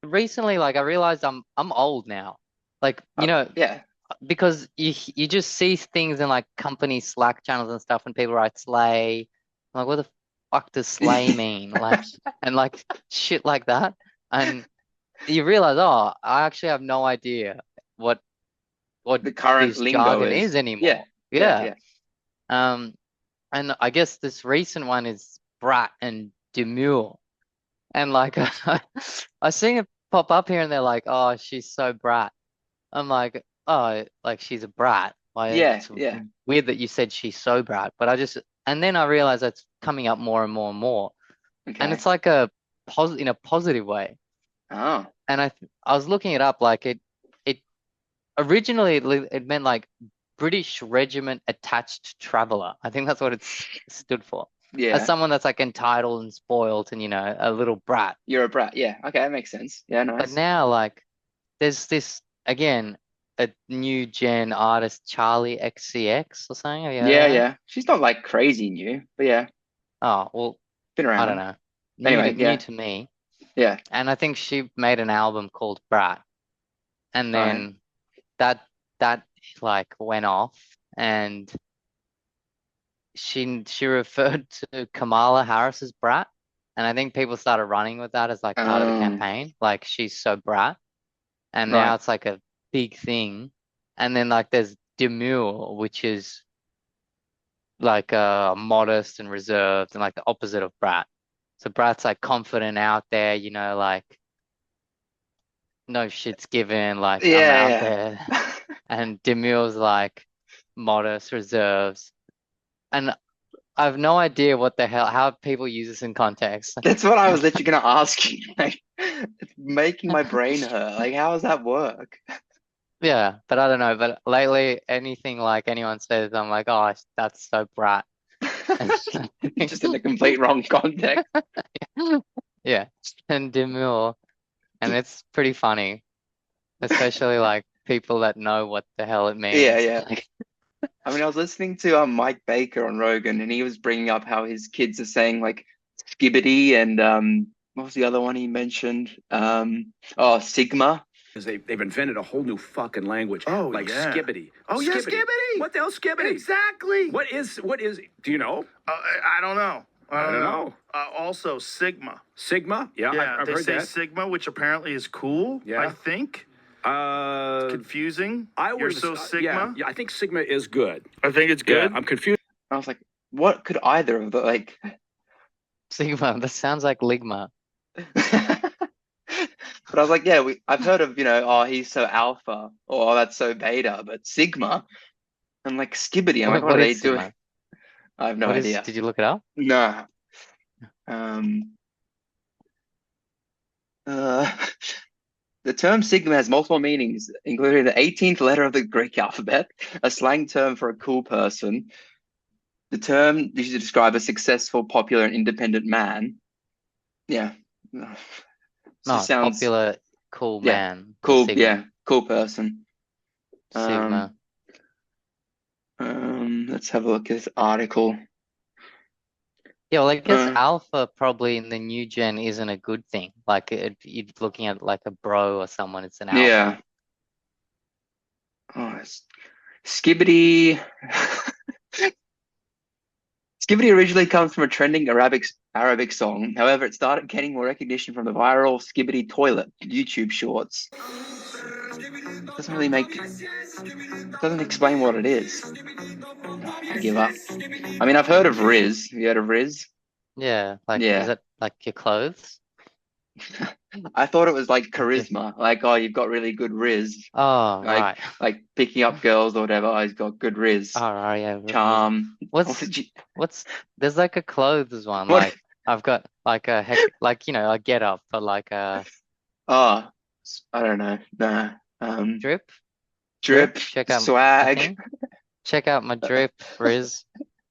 recently, like I realized I'm old now, like Yeah. because you just see things in like company Slack channels and stuff, and people write slay. I'm like, what the fuck does slay mean? Like, and like shit like that, and you realize, oh, I actually have no idea what The current this lingo jargon is. is Yeah. anymore. Yeah. Yeah. Yeah. Um, and I guess this recent one is brat and demure. And like I seen it pop up here and they're like, oh, she's so brat. I'm like, oh, like she's a brat. Like Yeah. it's Yeah. weird that you said she's so brat. But and then I realized that's coming up more and more and more. And Okay. it's like in a positive way. Oh. And I was looking it up, like it originally it meant like British Regiment Attached Traveller. I think that's what it stood for. As Yeah. someone that's like entitled and spoiled and a little brat. You're a brat. Yeah. Okay, that makes sense. Yeah, But nice. now like there's this again a new gen artist Charlie XCX or something. Have you heard of Yeah, that? yeah. She's not like crazy new, but yeah, Oh, well, been I don't around. know. Anyway, New yeah. to me. Yeah. And I think she made an album called Brat. And All right. then that that like went off and she referred to Kamala Harris's brat, and I think people started running with that as like part of the Um, campaign, like she's so brat, and now right. it's like a big thing. And then like there's demure, which is like modest and reserved and like the opposite of brat. So brat's like confident out there, like no shit's given, like I'm out Yeah, there, yeah. and demure's like modest, reserves. And I have no idea what the hell, how people use this in context. That's what I was literally gonna ask you. Like, it's making my brain hurt. Like, how does that work? Yeah, but I don't know. But lately, anything like anyone says, I'm like, oh, that's so brat. And Just in the complete wrong context. yeah, and demure, and it's pretty funny, especially like people that know what the hell it Yeah, means. yeah. Like, I mean, I was listening to Mike Baker on Rogan, and he was bringing up how his kids are saying like Skibidi and what was the other one he mentioned? Oh, Sigma. They've invented a whole new fucking language. Oh, like yeah. Skibidi. Oh, yeah, Skibidi. What the hell, Skibidi? Exactly. What is? Do you know? I don't know. I don't know. Also, Sigma. Sigma? Yeah, Yeah, I've they heard say that. Sigma, which apparently is cool. Yeah. I think. Confusing. You're would so Sigma. Yeah, I think Sigma is good. I think it's good. Yeah, I'm confused. I was like, what could either of the like? Sigma, that sounds like Ligma. But I was like, yeah, I've heard of, oh, he's so alpha, or oh, that's so beta, but Sigma, and like Skibidi, I'm like, what are they is doing? Sigma? I have no idea. Did you look it up? No. Uh, the term Sigma has multiple meanings, including the 18th letter of the Greek alphabet, a slang term for a cool person. The term used to describe a successful, popular, and independent man. Yeah. No, sounds popular, cool yeah, man. cool. Sigma. Yeah, cool person. Sigma. Let's have a look at this article. Yeah, well, I guess alpha probably in the new gen isn't a good thing. Like you're looking at like a bro or someone, it's an alpha. Yeah. Oh, Skibidi. Skibidi originally comes from a trending Arabic song. However, it started getting more recognition from the viral Skibidi Toilet YouTube shorts. Doesn't really doesn't explain what it is. I give up. I mean, I've heard of Riz. Have you heard of Riz? Yeah, like Yeah. is it like your clothes? I thought it was like charisma, like, oh, you've got really good Riz, Oh, like right. like picking up girls or whatever. Oh, he's got good Riz, Oh, right, yeah. charm. There's like a clothes one. What? Like I've got like a a get up for like a Oh, I don't know. Nah. drip. Drip, Check out my swag. thing. Check out my drip, Riz.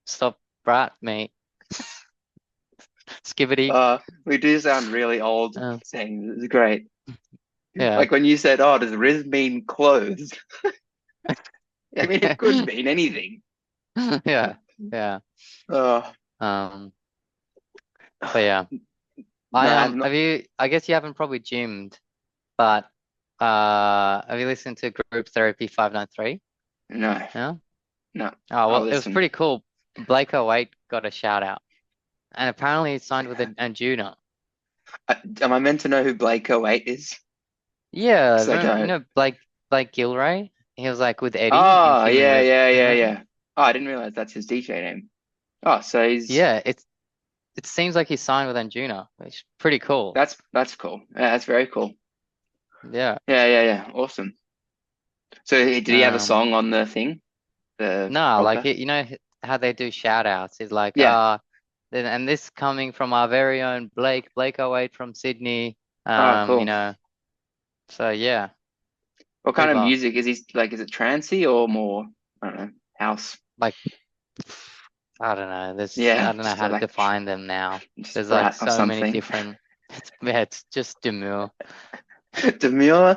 Stop brat, mate. Skibidi. We do sound really old saying this is great. Yeah. Like when you said, "Oh, does Riz mean clothes?" I mean, it could mean anything. Yeah. Yeah. Oh, But yeah. no, I have not. I guess you haven't probably gymmed, but have you listened to Group Therapy 593? No, No? no. Oh, I'll well, it was listen. pretty cool. Blake 08 got a shout out. And apparently he signed with Anjuna. Am I meant to know who Blake 08 is? Yeah, 'Cause I remember, don't. Blake Gilray? He was like with Eddie in Oh, Human yeah, yeah, yeah, Movement. yeah. Oh, I didn't realize that's his DJ name. Oh, so he's Yeah, it seems like he signed with Anjuna, which is pretty cool. that's cool. Yeah, that's very cool. Yeah. Yeah. Awesome. So did he have a song on the thing? The No, like podcast? you know how they do shout outs. He's like, Yeah. and this coming from our very own Blake 08 from Sydney. Oh, cool. You know, so yeah. What kind of Super. music is he like? Is it trancey or more, I don't know, house? Like, I don't know. Yeah, I don't know just how to like define them now. just There's like Brat or so many something. different. It's just Demure. Demure,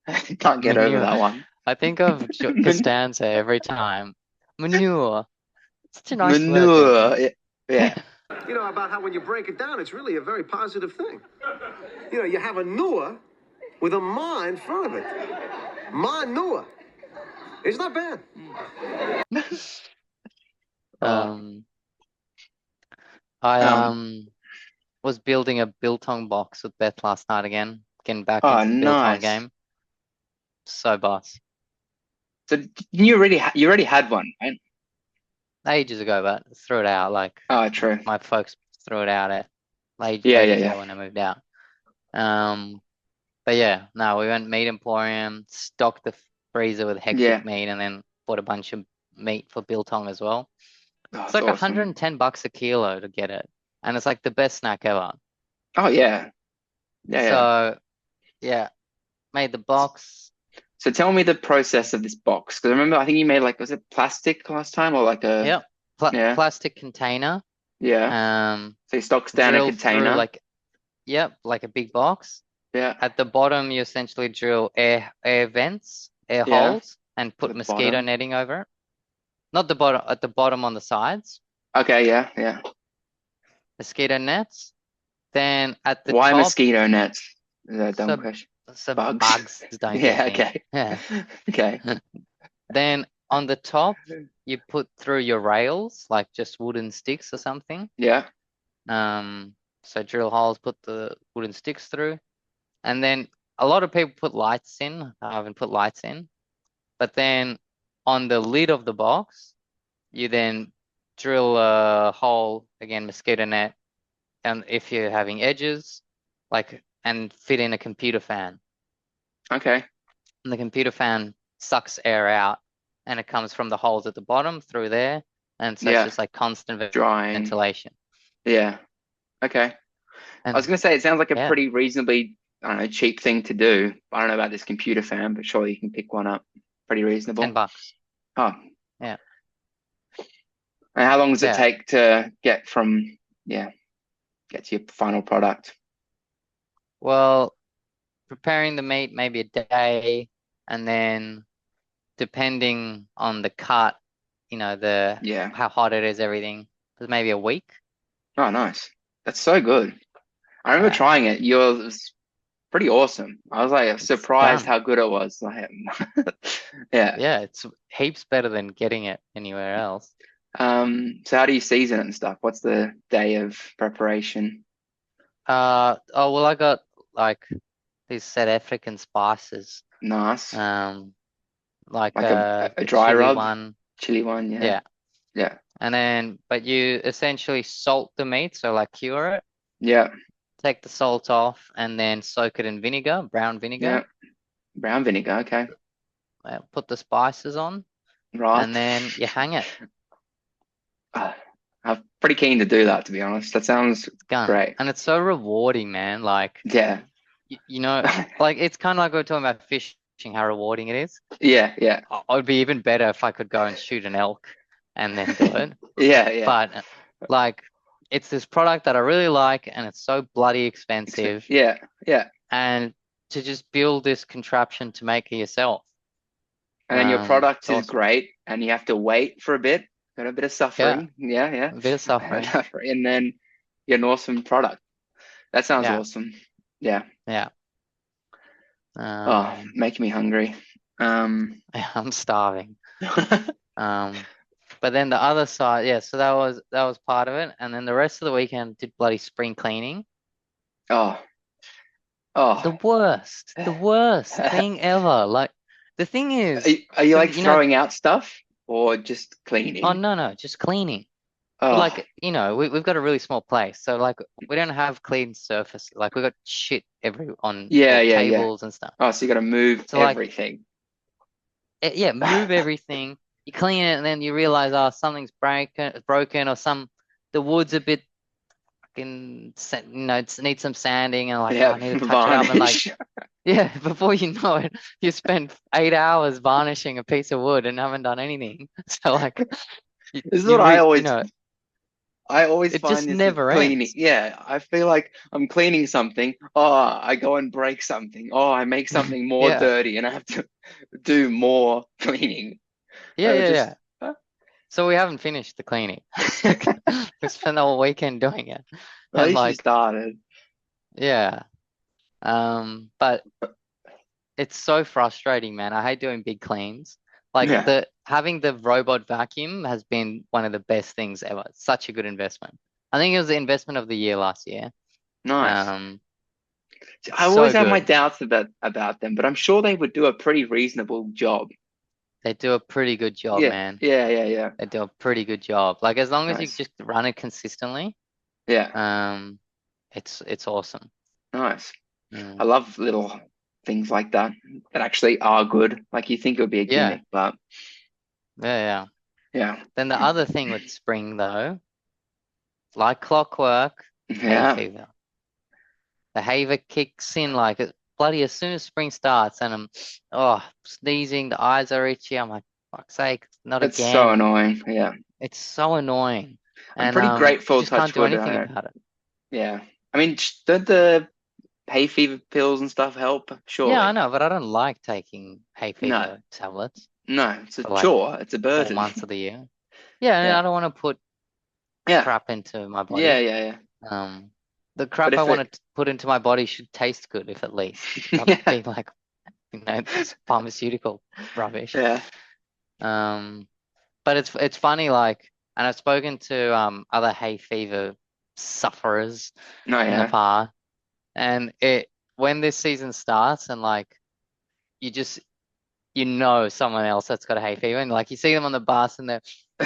I can't get over Manure. that one. I think of Costanza every time. Manure. Such a nice word, Manure. Yeah. You know, about how when you break it down, it's really a very positive thing. You know, you have a Noah with a ma in front of it. Ma Noah. It's not bad. I was building a Biltong box with Beth last night again, getting back into the Biltong Nice. game. So boss. So you already had one, right? Ages ago, but threw it out. Like Oh, true. my folks threw it out at ages Yeah. ago when I moved out. But yeah, no, we went Meat Emporium, stocked the freezer with hectic Yeah. meat, and then bought a bunch of meat for Biltong as well. Oh, It's like awesome. $110 a kilo to get it, and it's like the best snack ever. Oh, yeah. Yeah. So yeah, made the box. So tell me the process of this box. Because remember, I think you made like, was it plastic last time or like a? Yep, Yeah. plastic container. Yeah. So you stocks down a Drill container. through like a big box. Yeah. At the bottom, you essentially drill air vents, air Yeah. holes, and put The mosquito bottom. netting over it. Not the bottom, at the bottom on the sides, Okay. Yeah. mosquito nets. Then at the Why top, mosquito nets? Is that a dumb so, question? so Bugs. bugs don't Yeah. get in. Okay. Yeah. Okay. Then on the top, you put through your rails, like just wooden sticks or something. Yeah. So drill holes, put the wooden sticks through. And then a lot of people put lights in. I haven't put lights in. But then on the lid of the box, you then drill a hole, again, mosquito net. And if you're having edges, and fit in a computer fan. Okay. And the computer fan sucks air out, and it comes from the holes at the bottom through there. And so Yeah. it's just like constant Drying. ventilation. Yeah. Okay. I And was gonna say it sounds like a yeah. pretty reasonably, I don't know, cheap thing to do. I don't know about this computer fan, but surely you can pick one up. Pretty reasonable. $10. Oh. Yeah. And how long does it Yeah. take to get to your final product? Well, preparing the meat maybe a day, and then depending on the cut, Yeah. how hot it is, everything, there's maybe a week. Oh, nice. That's so good. I remember Yeah. trying it. Yours pretty awesome. I was like surprised done. how good it was. Like, yeah. Yeah, it's heaps better than getting it anywhere else. So how do you season it and stuff? What's the day of preparation? Well, I got like these South African spices, Nice. like Like a the dry chili rub? one. Chili one, yeah. Yeah. Yeah. And then, but you essentially salt the meat, so like cure it, Yeah. take the salt off, and then soak it in vinegar, brown vinegar. Yeah. Brown vinegar, okay. Put the spices on, Right. and then you hang it. I'm pretty keen to do that, to be honest. That sounds It's done. great. And it's so rewarding, man. Like, Yeah. like it's kind of like we we're talking about fishing, how rewarding it is. Yeah. It would be even better if I could go and shoot an elk and then do it. Yeah. But like it's this product that I really like, and it's so bloody expensive. Yeah, yeah. And to just build this contraption to make it yourself. And then your product It's is awesome. great, and you have to wait for a bit, got a bit of suffering. Yeah, yeah. A bit of suffering. And then you get an awesome product. That sounds Yeah. awesome. Yeah. Yeah. Oh, making me hungry. I'm starving. But then the other side, yeah, so that was part of it. And then the rest of the weekend did bloody spring cleaning. Oh. The worst thing ever. Like, the thing is, Are you like you know, throwing out stuff or just cleaning? oh no, just cleaning. Oh. But like, you know, we've got a really small place, so like we don't have clean surface. Like we got shit on tables and stuff. Oh, so you got to move everything. Yeah, move everything. You clean it, and then you realize, oh, something's broken, or the wood's a bit fucking, you know, it needs some sanding, and like, oh, I need to touch it up, and like, yeah, before you know it, you spend 8 hours varnishing a piece of wood and haven't done anything. So like, this is what I always. You know, I always it find just this never cleaning. ends. Yeah, I feel like I'm cleaning something. Oh, I go and break something. Oh, I make something more Yeah. dirty, and I have to do more cleaning. Yeah. So we haven't finished the cleaning. We spent the whole weekend doing it. At least you like, started. yeah. But it's so frustrating, man. I hate doing big cleans. Like having the robot vacuum has been one of the best things ever. It's such a good investment. I think it was the investment of the year last year. Nice. I always have my doubts about them, but I'm sure they would do a pretty reasonable job. They do a pretty good job, man. Yeah. They do a pretty good job. Like, as long as you just run it consistently. Yeah. It's awesome. Nice. I love little things like that actually are good. Like, you think it would be a gimmick, but yeah. Then the Yeah. other thing with spring, though, like clockwork, Hayfever. The Hayfever kicks in like bloody as soon as spring starts, and I'm sneezing, the eyes are itchy. I'm like, fuck's sake, not again. It's so annoying. Yeah. It's so annoying. I'm pretty grateful. You just can't do anything about it. Yeah. I mean, don't the hay fever pills and stuff help? Surely. Yeah, I know, but I don't like taking hay fever tablets. No, it's a chore. It's a burden. 4 months of the year. Yeah. I don't want to put crap into my body. Yeah. The crap I want to put into my body should taste good, if at least. Not be like, you know, this pharmaceutical rubbish. Yeah. But it's funny, like, and I've spoken to other hay fever sufferers in the past, and when this season starts, and like, you know someone else that's got a hay fever, and like you see them on the bus and they're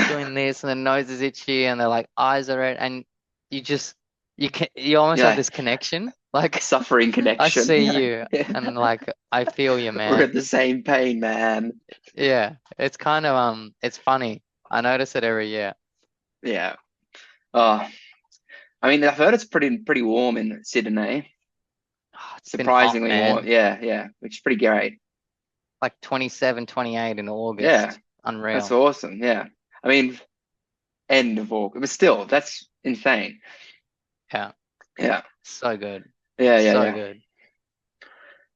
doing this, and their nose is itchy, and their like eyes are red, and you almost have this connection, like suffering connection. I see you, and like I feel you, man. We're at the same pain, man. Yeah, it's kind of it's funny. I notice it every year. Yeah. Oh, I mean, I've heard it's pretty warm in Sydney. Oh, it's surprisingly been hot, warm. Yeah, which is pretty great. Like 27, 28 in August. Yeah, unreal. That's awesome. Yeah, I mean, end of August, but still, that's insane. Yeah. So good. Yeah. Good.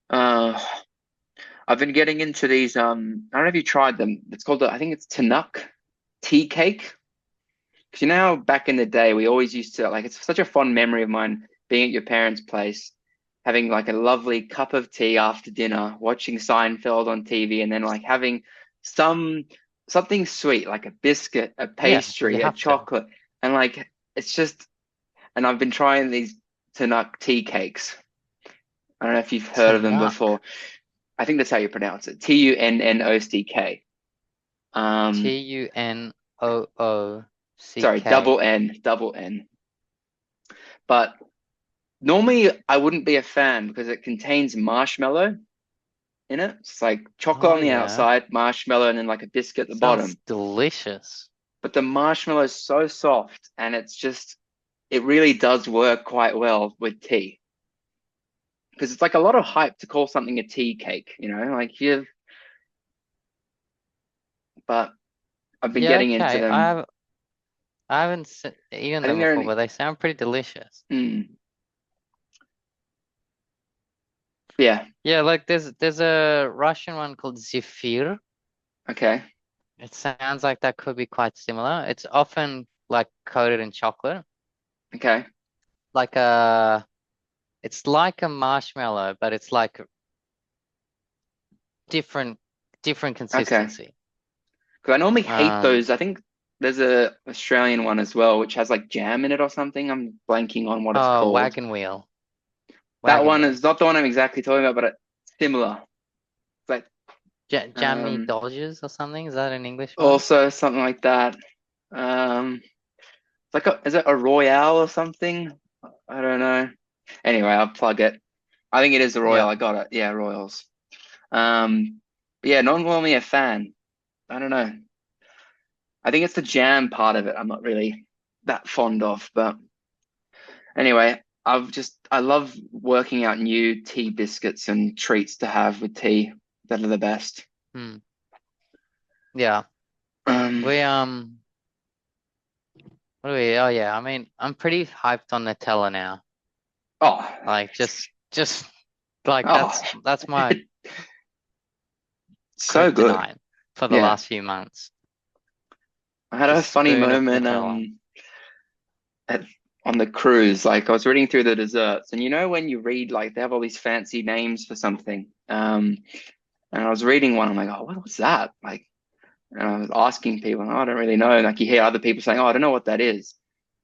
I've been getting into these. I don't know if you tried them. It's called I think it's Tanuk tea cake. Because you know how back in the day we always used to, like, it's such a fond memory of mine being at your parents' place, having like a lovely cup of tea after dinner, watching Seinfeld on TV, and then like having something sweet, like a biscuit, a pastry, a chocolate, and like it's just. And I've been trying these Tanuk tea cakes. I don't know if you've heard of them before. I think that's how you pronounce it. TUNNOCK. TUNOOCK. Sorry, double N. But normally I wouldn't be a fan because it contains marshmallow in it. It's like chocolate on the outside, marshmallow, and then like a biscuit at the bottom. Delicious. But the marshmallow is so soft, and it really does work quite well with tea. Because it's like a lot of hype to call something a tea cake, you know, like but I've been getting into them. I haven't eaten I them think they're before, but they sound pretty delicious. Yeah. Yeah, like there's a Russian one called Zephyr. Okay. It sounds like that could be quite similar. It's often like coated in chocolate, Okay. like it's like a marshmallow, but it's like different Okay. consistency. Because I normally hate Um, those. I think there's a Australian one as well, which has like jam in it or something. I'm blanking on what it's oh, called. wagon wheel, That wagon one wheel. is not the one I'm exactly talking about, but it's similar. It's like Jammy Dodgers or something? Is that an English one? also something like that. It's like is it a Royale or something? I don't know. Anyway, I'll plug it. I think it is a Royal. Yeah. I got it. Yeah, Royals. But yeah, not normally a fan. I don't know. I think it's the jam part of it I'm not really that fond of. But anyway, I love working out new tea biscuits and treats to have with tea that are the best. Hmm. Yeah. Um, We what do we? Oh yeah. I mean, I'm pretty hyped on Nutella now. oh, Like just like oh, that's my so good. kryptonite for the Yeah. last few months. I had a Just funny spoon of moment Nutella. at, on the cruise. Like I was reading through the desserts, and you know when you read like they have all these fancy names for something. And I was reading one. I'm like, oh, what's that? Like, and I was asking people, and, oh, I don't really know. Like you hear other people saying, oh, I don't know what that is.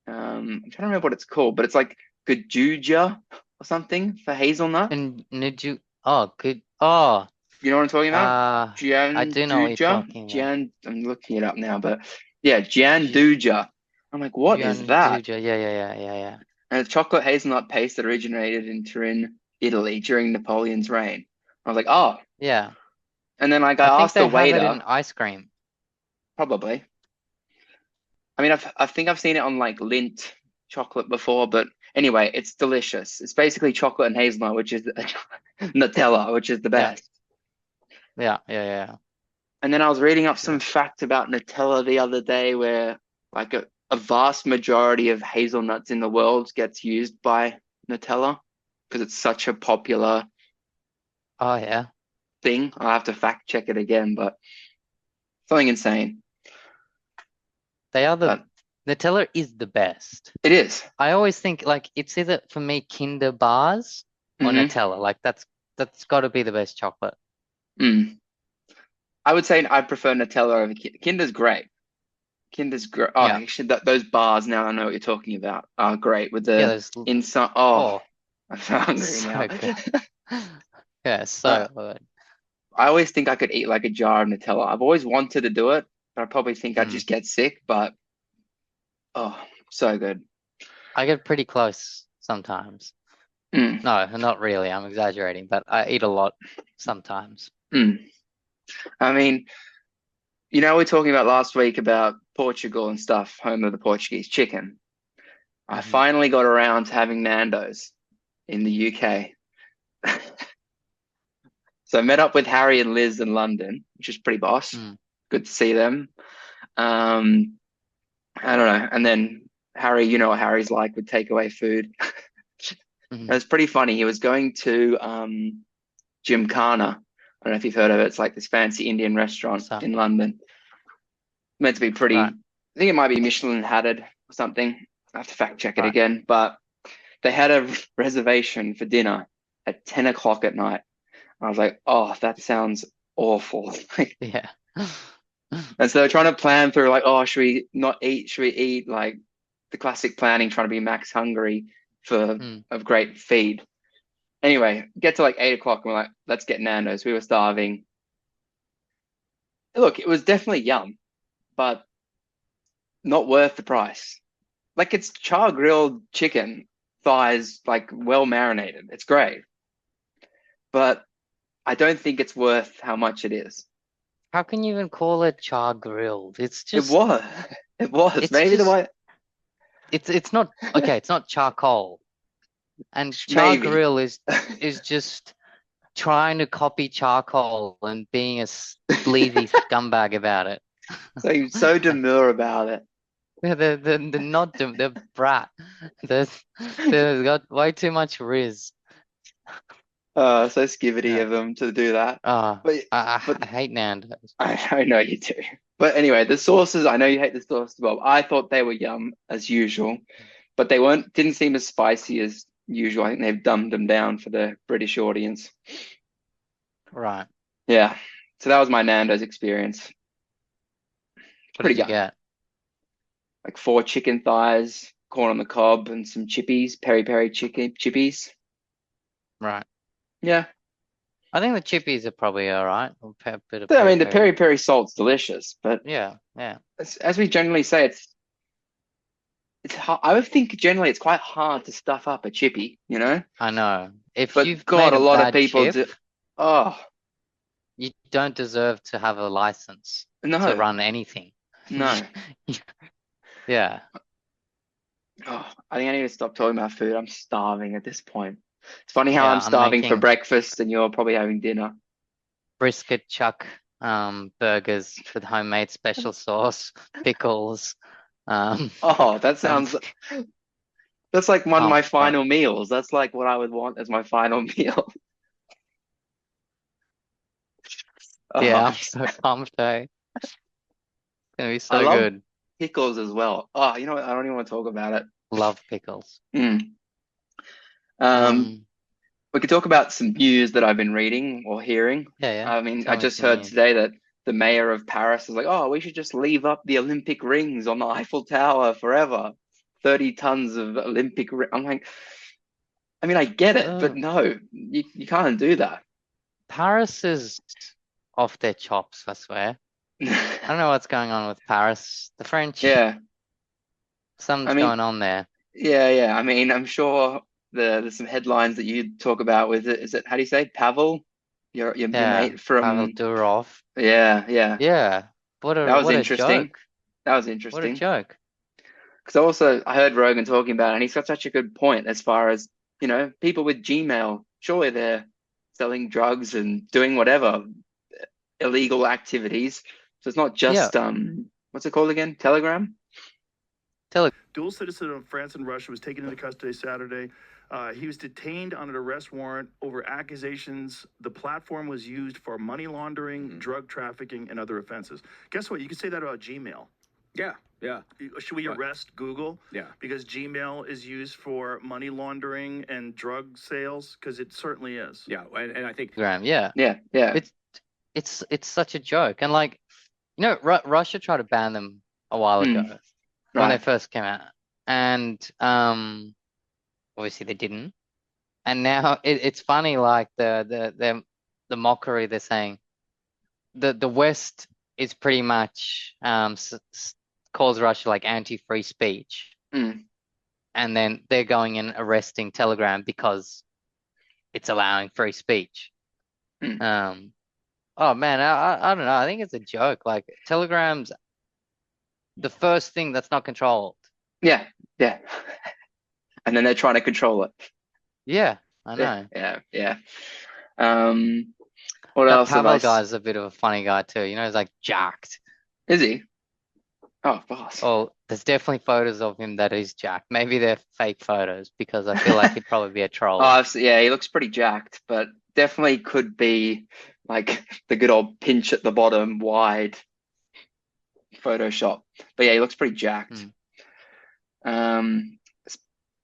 I'm trying to remember what it's called, but it's like Gajuja or something for hazelnut. And Niju oh good oh You know what I'm talking about? I do know what you're talking about. I'm looking it up now, but yeah, Gianduja. I'm like, what is that? Gianduja. Yeah. And it's chocolate hazelnut paste that originated in Turin, Italy during Napoleon's reign. I was like, oh. Yeah. And then like I I think asked the they have it in waiter, ice cream. probably. I mean, I think I've seen it on like Lindt chocolate before, but anyway, it's delicious. It's basically chocolate and hazelnut, which is Nutella, which is the Yeah. best. Yeah. And then I was reading up some fact about Nutella the other day where like a vast majority of hazelnuts in the world gets used by Nutella because it's such a popular Oh yeah. thing. I'll have to fact check it again, but something insane. They are But Nutella is the best. it is. I always think like it's either for me Kinder bars or Nutella. Like that's got to be the best chocolate. I would say I prefer Nutella over Kinder's great. Kinder's great. Oh, Yeah. actually, those bars now I know what you're talking about are great with Yeah, the there's inside. Oh, oh, I'm so hungry so now. good. Yeah, so good. I always think I could eat like a jar of Nutella. I've always wanted to do it, but I probably think I'd just get sick. But oh, so good. I get pretty close sometimes. No, not really. I'm exaggerating, but I eat a lot sometimes. I mean, you know, we are talking about last week about Portugal and stuff, home of the Portuguese chicken. I finally got around to having Nando's in the UK. So I met up with Harry and Liz in London, which is pretty boss. Good to see them. I don't know. And then Harry, you know what Harry's like with takeaway food. It was pretty funny. He was going to Gymkhana. I don't know if you've heard of it. It's like this fancy Indian restaurant in London. Meant to be pretty, I think it might be Michelin hatted or something. I have to fact check it again. But they had a reservation for dinner at 10 o'clock at night. I was like, oh, that sounds awful. Yeah. And so they're trying to plan through like, oh, should we not eat? Should we eat? Like the classic planning, trying to be max hungry for a great feed. Anyway, get to like 8 o'clock and we're like, let's get Nando's. We were starving. Look, it was definitely yum, but not worth the price. Like it's char grilled chicken thighs, like well marinated. It's great. But I don't think it's worth how much it is. How can you even call it char grilled? It's just It was. It's maybe just, the way it's not okay, it's not charcoal. And char grill is just trying to copy charcoal and being a sleazy scumbag about it. So demure about it. The not the brat. They've got way too much Riz. So skivvy Yeah. of them to do that. But I hate Nando's. I know you do. But anyway, the sauces, I know you hate the sauces, Bob. I thought they were yum as usual, but they didn't seem as spicy as usual. I think they've dumbed them down for the British audience. Right. Yeah. So that was my Nando's experience. What Pretty did you good. get? Like 4 chicken thighs, corn on the cob, and some chippies, peri chicken chippies. Right. Yeah. I think the chippies are probably all right. A bit of I mean, the peri-peri. peri salt's delicious, but Yeah. as we generally say, it's hard. I would think generally it's quite hard to stuff up a chippy, you know? I know. If But you've God, made a lot of bad people chip, do. Oh, you don't deserve to have a license to no, run anything. no. Yeah. Oh, I think I need to stop talking about food. I'm starving at this point. It's funny how Yeah, I'm I'm starving for making breakfast and you're probably having dinner. brisket chuck burgers with homemade special sauce, pickles. Oh, that sounds. That's like one of my pumped, but final meals. That's like what I would want as my final meal. yeah, Oh, I'm so pumped, eh? It's gonna be I so love good. pickles as well. Oh, you know what? I don't even want to talk about it. Love pickles. Mm. Um, We could talk about some news that I've been reading or hearing. yeah. I mean, Tell I me just some heard news. today that the mayor of Paris is like, oh, we should just leave up the Olympic rings on the Eiffel Tower forever. 30 tons of Olympic I'm like, I mean, I get it, but no, you can't do that. Paris is off their chops, I swear. I don't know what's going on with Paris. The French, Yeah, something's I mean, going on there. yeah. I mean, I'm sure there's some headlines that you talk about with it. Is it, how do you say, Pavel? Your Yeah, mate from Pavel Durov. Yeah. Yeah, what That was a interesting. joke. That was What a interesting. joke. Because I heard Rogan talking about it, and he's got such a good point as far as, people with Gmail, surely they're selling drugs and doing whatever illegal activities. So it's not just what's it called again? Telegram? Dual citizen of France and Russia was taken into custody Saturday. He was detained on an arrest warrant over accusations the platform was used for money laundering, drug trafficking, and other offenses. Guess what? You can say that about Gmail. Yeah. Should we arrest Google? Yeah. Because Gmail is used for money laundering and drug sales? Because it certainly is. Yeah. And I think. Yeah. Yeah. It's such a joke. And like, Russia tried to ban them a while ago when they Right. first came out. And obviously they didn't. And now it's funny, like the mockery they're saying. The West is pretty much calls Russia like anti-free speech. Mm. And then they're going and arresting Telegram because it's allowing free speech. Oh man, I don't know. I think it's a joke. Like Telegram's the first thing that's not controlled. Yeah. And then they're trying to control it. Yeah, I know. Yeah. What That else have Pavel I guy's a bit of a funny guy too. He's like jacked. Is he? Oh, boss. Oh, there's definitely photos of him that is jacked. Maybe they're fake photos because I feel like he'd probably be a troll. Yeah, he looks pretty jacked, but definitely could be like the good old pinch at the bottom, wide Photoshop. But yeah, he looks pretty jacked.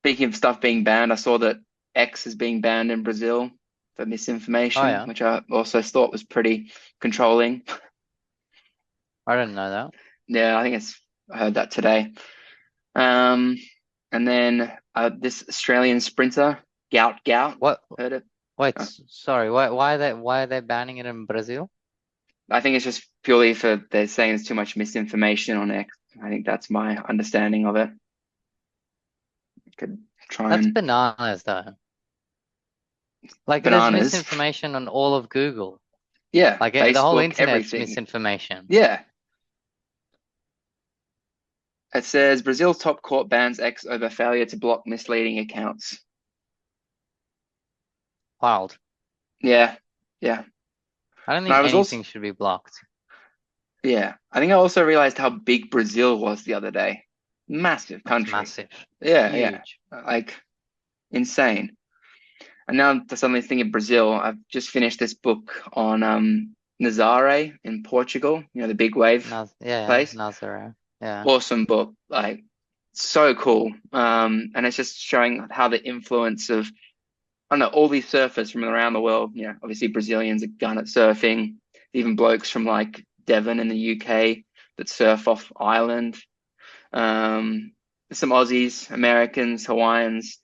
Speaking of stuff being banned, I saw that X is being banned in Brazil for misinformation, which I also thought was pretty controlling. I didn't know that. Yeah, I heard that today. And then this Australian sprinter, Gout Gout. What? Heard it? Wait, sorry. Why are they banning it in Brazil? I think it's just purely they're saying there's too much misinformation on X. I think that's my understanding of it. Could try That's and bananas though. Like bananas. There's misinformation on all of Google. Yeah, Like Facebook, the whole internet's everything. misinformation. Yeah. It says Brazil's top court bans X over failure to block misleading accounts. Wild. Yeah. I don't think anything should be blocked. Yeah. I think I also realized how big Brazil was the other day. massive It's country. massive. Yeah, Huge. like insane. And now I'm suddenly thinking Brazil. I've just finished this book on Nazaré in Portugal, the big wave place. Nazaré. Yeah. Awesome book, like so cool. And it's just showing how the influence of, I don't know, all these surfers from around the world. Obviously Brazilians are gun at surfing, even blokes from like Devon in the UK that surf off island. Some Aussies, Americans, Hawaiians.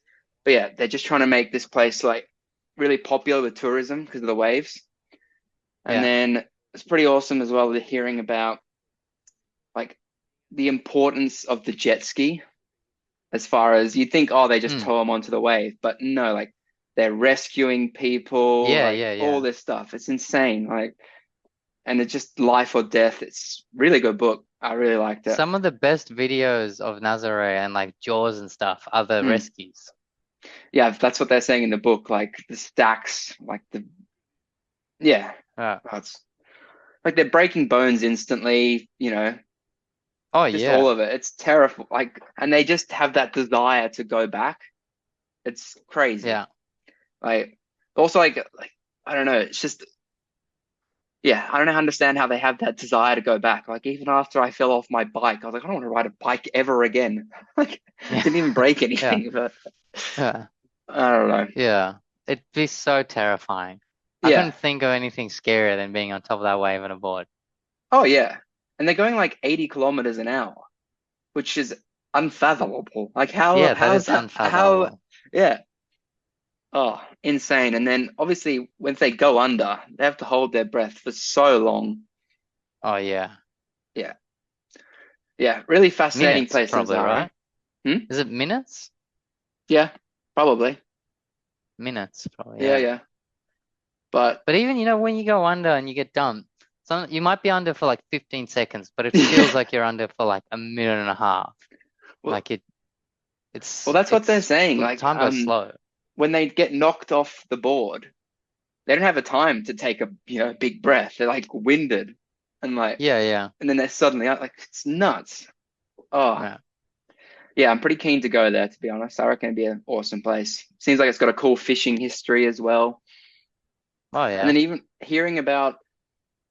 But yeah, they're just trying to make this place like really popular with tourism because of the waves. And then it's pretty awesome as well to hearing about like the importance of the jet ski, as far as you think, oh, they just tow them onto the wave. But no, like they're rescuing people, all this stuff. It's insane. Like, and it's just life or death. It's really good book. I really liked it. Some of the best videos of Nazaré and like Jaws and stuff are the rescues. Yeah, that's what they're saying in the book. Like the stacks, like it's like they're breaking bones instantly. Oh just yeah. all of it. It's terrible. Like, and they just have that desire to go back. It's crazy. Yeah. Like, also, like I don't know. It's just, I don't understand how they have that desire to go back. Like, even after I fell off my bike, I was like, I don't want to ride a bike ever again. Like, I didn't even break anything. But Yeah. I don't know. Yeah. It'd be so terrifying. I couldn't think of anything scarier than being on top of that wave on a board. Oh yeah. And they're going like 80 kilometers an hour, which is unfathomable. Like how is unfathomable. Oh, insane. And then obviously when they go under, they have to hold their breath for so long. Oh yeah. Yeah, really fascinating Minutes, place. probably, right? Is it minutes? Yeah, probably. Minutes, probably. Yeah. But even when you go under and you get dumped, you might be under for like 15 seconds, but it feels like you're under for like a minute and a half. Well, it's that's what they're saying. Like time goes slow. When they get knocked off the board, they don't have a time to take a big breath. They're like winded and like yeah. And then they're suddenly out. Like it's nuts. Oh yeah, I'm pretty keen to go there, to be honest. I reckon it'd be an awesome place. Seems like it's got a cool fishing history as well. Oh yeah. And then even hearing about,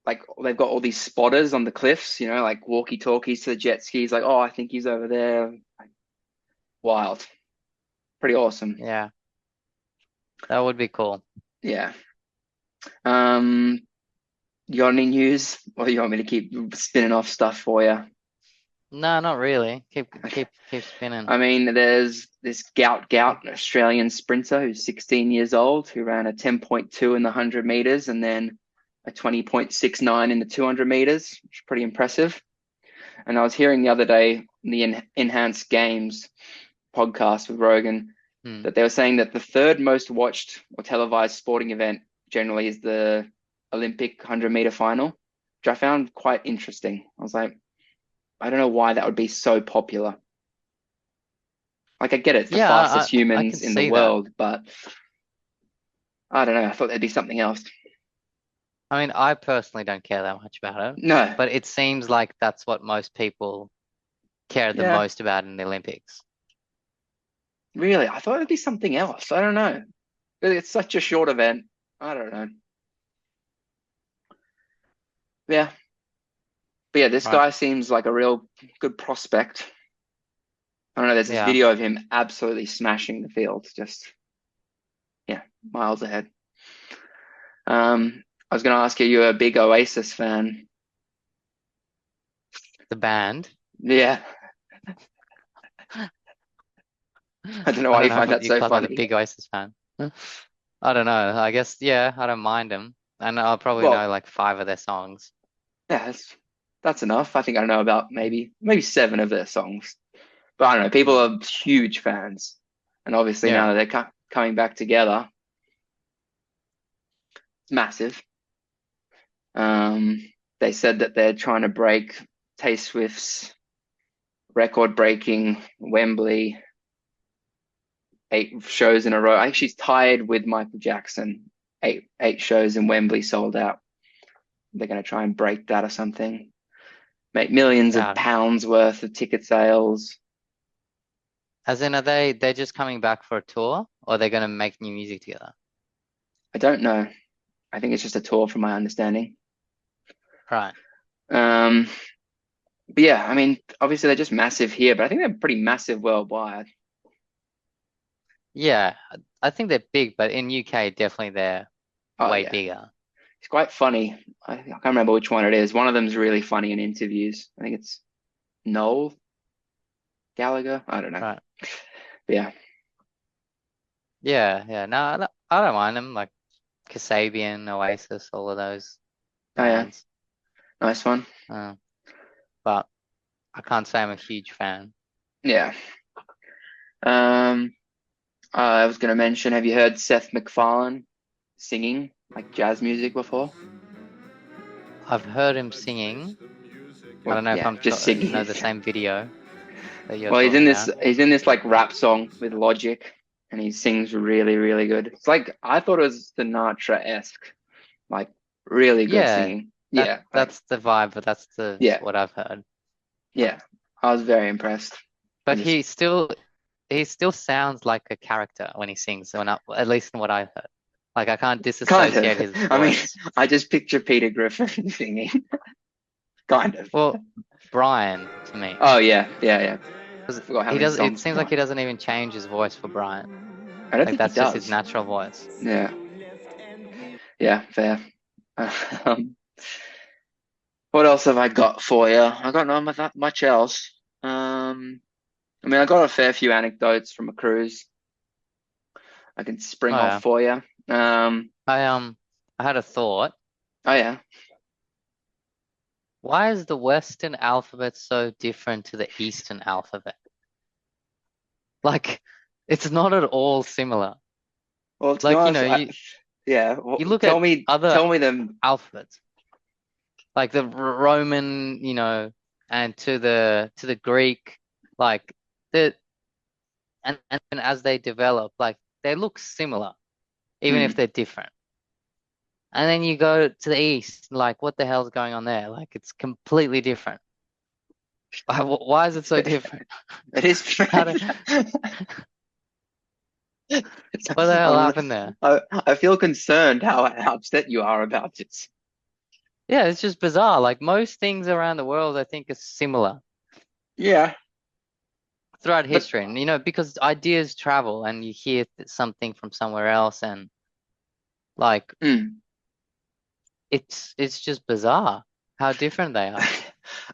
like, they've got all these spotters on the cliffs, like walkie-talkies to the jet skis. Like, oh, I think he's over there. Like, wild. Pretty awesome. Yeah. That would be cool. Yeah. You got any news, or you want me to keep spinning off stuff for you? No, not really. Keep spinning. I mean, there's this Gout Gout, an Australian sprinter who's 16 years old, who ran a 10.2 in the 100 meters and then a 20.69 in the 200 meters, which is pretty impressive. And I was hearing the other day in the Enhanced Games podcast with Rogan that they were saying that the third most watched or televised sporting event generally is the Olympic 100-meter final, which I found quite interesting. I was like, I don't know why that would be so popular. Like, I get it, it's the fastest humans in the world, but I don't know. I thought there'd be something else. I mean, I personally don't care that much about it. No. But it seems like that's what most people care the most about in the Olympics. Really? I thought it'd be something else. I don't know. It's such a short event. I don't know. Yeah. But yeah, this guy seems like a real good prospect. I don't know, there's this video of him absolutely smashing the field. Just, miles ahead. I was going to ask you, you're a big Oasis fan. The band? Yeah. I don't know why you find that so funny. Like a big Oasis fan. I don't know. I guess, I don't mind them. And I'll probably know like 5 of their songs. Yeah, that's enough. I think I know about maybe 7 of their songs. But I don't know, people are huge fans. And obviously now that they're coming back together, it's massive. They said that they're trying to break Tay Swift's record-breaking Wembley 8 shows in a row. I think she's tied with Michael Jackson. 8 shows in Wembley sold out. They're going to try and break that or something. Make millions of pounds worth of ticket sales. As in, they're just coming back for a tour, or they're gonna make new music together? I don't know. I think it's just a tour from my understanding. Right. Um, but yeah, I mean, obviously they're just massive here, but I think they're pretty massive worldwide. Yeah, I think they're big, but in UK, definitely they're Oh way yeah, bigger. it's quite funny. I can't remember which one it is. One of them's really funny in interviews. I think it's Noel Gallagher. I don't know. Right. But yeah. Yeah. No, I don't mind them. Like Kasabian, Oasis, all of those Oh yeah, bands. nice one. But I can't say I'm a huge fan. Yeah. I was gonna mention, have you heard Seth MacFarlane singing like jazz music before? I've heard him singing. I don't know if Yeah, I'm just singing. know the same video that you're Well, he's in talking this. He's in this like rap song with Logic, and he sings really, really good. It's like I thought it was Sinatra-esque, like really good Yeah, singing. Yeah, that's the vibe, but that's yeah, what I've heard. yeah. I was very impressed. But just- he still sounds like a character when he sings, at least in what I've heard. Like I can't disassociate his voice. I mean, I just picture Peter Griffin singing. Kind of. Well, Brian to me. Oh yeah. Forgot how it seems like he doesn't even change his voice for Brian. I don't Like think that's he does. just his natural voice. Yeah, fair. What else have I got for you? I got not much else. I mean, I got a fair few anecdotes from a cruise. I can spring off for you. I had a thought. Oh yeah. Why is the Western alphabet so different to the Eastern alphabet? Like, it's not at all similar. Well, like, honest, well, you look tell at me them alphabets, like the Roman, and to the Greek, like and as they develop, like they look similar, even if they're different. And then you go to the East, like what the hell's going on there? Like it's completely different. Why is it so different? It is. What the hell happened there? I feel concerned how upset you are about this. Yeah, it's just bizarre. Like most things around the world, I think are similar. Yeah. Throughout history, and because ideas travel, and you hear something from somewhere else, and like it's just bizarre how different they are.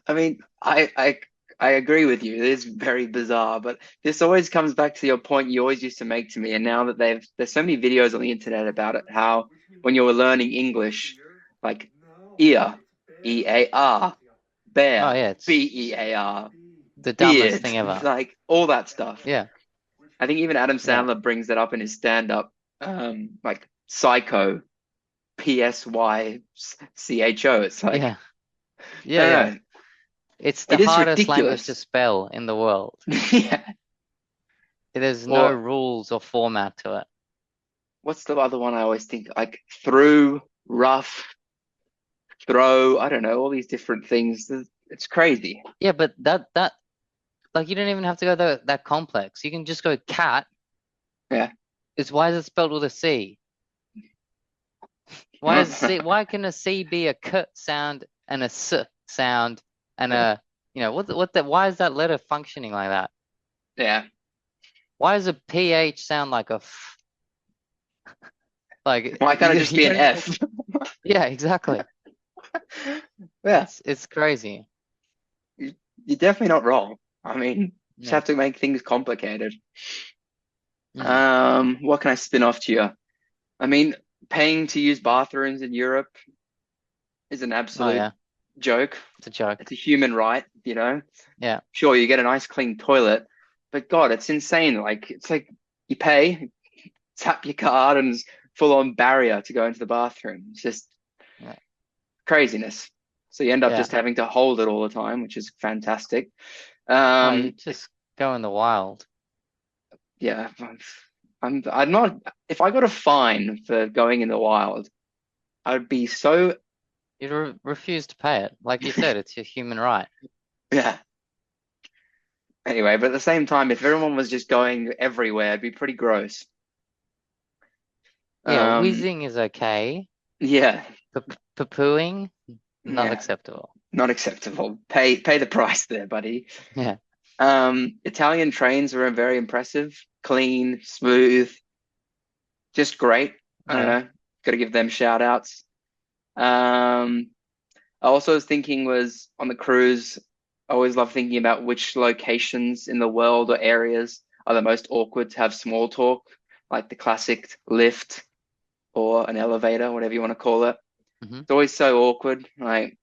I mean, I agree with you. It is very bizarre, but this always comes back to your point you always used to make to me. And now that there's so many videos on the internet about it, how when you were learning English, like ear, E-A-R, bear, Oh yeah, it's B-E-A-R, the dumbest beard, thing ever. like all that stuff. Yeah. I think even Adam Sandler brings that up in his stand-up, like psycho, P-S-Y-C-H-O. It's like, yeah. It's the hardest ridiculous language to spell in the world. Yeah. There's no rules or format to it. What's the other one I always think? Like through, rough, throw, I don't know, all these different things. It's crazy. Yeah, but that like you don't even have to go that complex. You can just go cat. Yeah. Why is it spelled with a C? Why can a C be a K sound and a S sound and a why is that letter functioning like that? Yeah. Why does a PH sound like a F? Like why can't it just be an F? Yeah, exactly. Yeah. It's crazy. You're definitely not wrong. I mean, just have to make things complicated. What can I spin off to you? I mean, paying to use bathrooms in Europe is an absolute joke. It's a joke. It's a human right, Yeah. Sure, you get a nice clean toilet, but God, it's insane. Like it's like you pay, tap your card, and it's full-on barrier to go into the bathroom. It's just craziness. So you end up just having to hold it all the time, which is fantastic. You just go in the wild. Yeah, I'm not. If I got a fine for going in the wild, I'd be so. You'd refuse to pay it, like you said. It's your human right. Yeah. Anyway, but at the same time, if everyone was just going everywhere, it'd be pretty gross. Yeah, Um, whizzing is okay. yeah, Poo-pooing, not yeah, acceptable. not acceptable. Pay the price there, buddy. Yeah. Italian trains were very impressive, clean, smooth, just great. I don't Yeah. know. Got to give them shout outs. I also was thinking was on the cruise, I always love thinking about which locations in the world or areas are the most awkward to have small talk, like the classic lift or an elevator, whatever you want to call it. Mhm. It's always so awkward, like,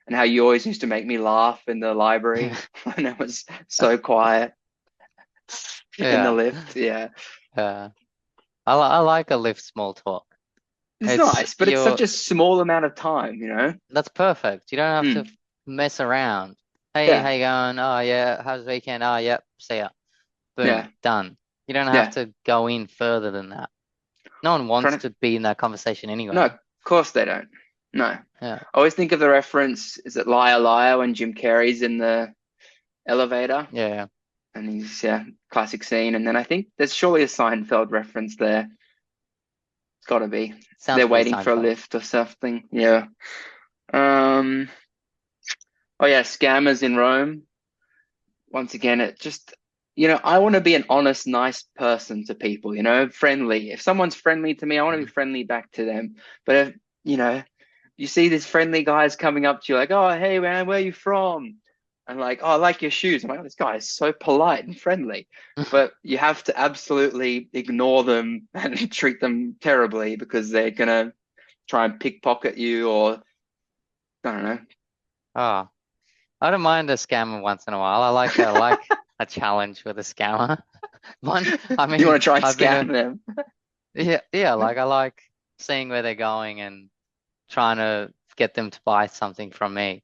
and how you always used to make me laugh in the library when it was so quiet in the Yeah. lift. Yeah, Yeah. I like a lift small talk. it's It's nice, but it's such a small amount of time, you know? That's perfect. You don't have Mm, to mess around. Hey, how yeah, you going? Oh yeah, how's the weekend? Oh yep, see ya. yeah, Boom, done. You don't have yeah. to go in further than that. No one wants Trying to, to be in that conversation no, anyway. of course they don't. No. I Yeah. always think of the reference, is it Liar Liar when Jim Carrey's in the elevator Yeah. and he's, yeah, classic scene. And then I think there's surely a Seinfeld reference there. It's got to be. Sounds They're pretty waiting for a Seinfeld. lift or something. Yeah. Um, oh yeah, scammers in Rome. Once again, it just, I want to be an honest, nice person to people, friendly. If someone's friendly to me, I want to be Mhm. friendly back to them. But if, you see these friendly guys coming up to you like, oh, hey, man, where are you from? And like, oh, I like your shoes. I'm like, oh, this guy is so polite and friendly. But you have to absolutely ignore them and treat them terribly because they're going to try and pickpocket you or, I don't know. Oh, I don't mind a scammer once in a while. I like a challenge with a scammer. One, I You mean, want to try and I've been scam them. yeah, like I like seeing where they're going and trying to get them to buy something from me.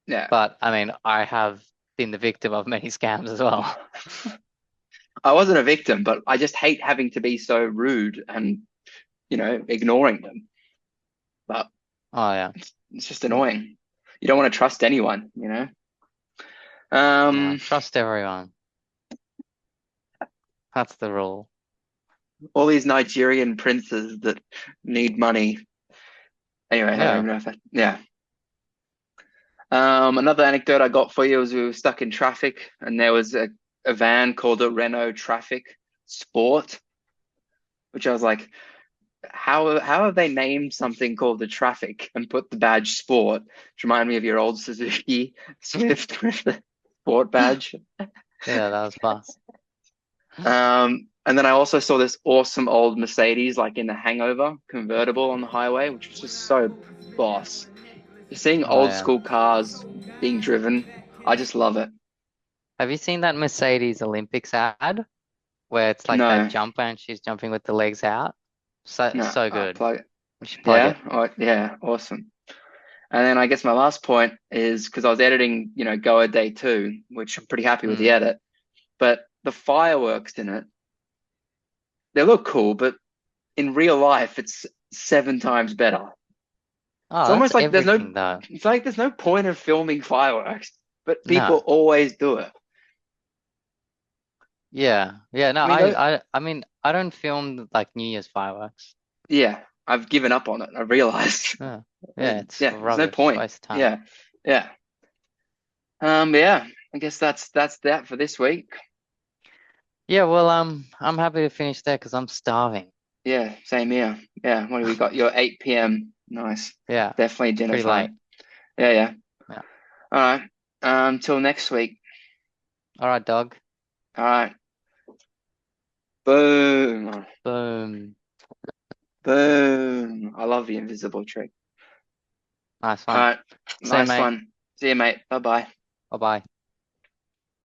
Yeah. But I mean, I have been the victim of many scams as well. I wasn't a victim, but I just hate having to be so rude and, ignoring them. But Oh yeah. it's just annoying. You don't want to trust anyone, No, Um, trust everyone. That's the rule. all these Nigerian princes that need money. Anyway, I don't Yeah. even know if that, yeah. Another anecdote I got for you was we were stuck in traffic and there was a van called a Renault Traffic Sport, which I was like, how have they named something called the Traffic and put the badge Sport? Which reminded me of your old Suzuki Swift with the Sport badge. Yeah, that was fast. And then I also saw this awesome old Mercedes, like in the Hangover convertible on the highway, which was just so boss. Just seeing Oh old yeah. school cars being driven, I just love it. Have you seen that Mercedes Olympics ad where it's like that No, jumper and she's jumping with the legs out? no, So good. plug it. You should plug Yeah, it. oh, yeah, awesome. And then I guess my last point is because I was editing, Go a Day 2, which I'm pretty happy with the Mm. edit, but the fireworks in it, they look cool, but in real life, it's 7 times better. It's Oh, that's almost like everything though. there's no point of filming fireworks, but people No. always do it. Yeah. Yeah, no, I mean, I mean, I don't film like New Year's fireworks. yeah, I've given up on it. I realized. Yeah. Yeah, it's Yeah, there's no rubbish. point. Waste of time. Yeah, yeah. Yeah, I guess that's that for this week. Yeah, well, I'm happy to finish there because I'm starving. Yeah, same here. Yeah, what do we got? Your 8 p.m. Nice. Yeah, Definitely dinner pretty late. time. Yeah, yeah. Yeah. All right. Till next week. All right, dog. All right. Boom. Boom. Boom. I love the invisible trick. Nice All one. right. See you, Nice mate. one. See you, mate. Bye-bye. Bye-bye.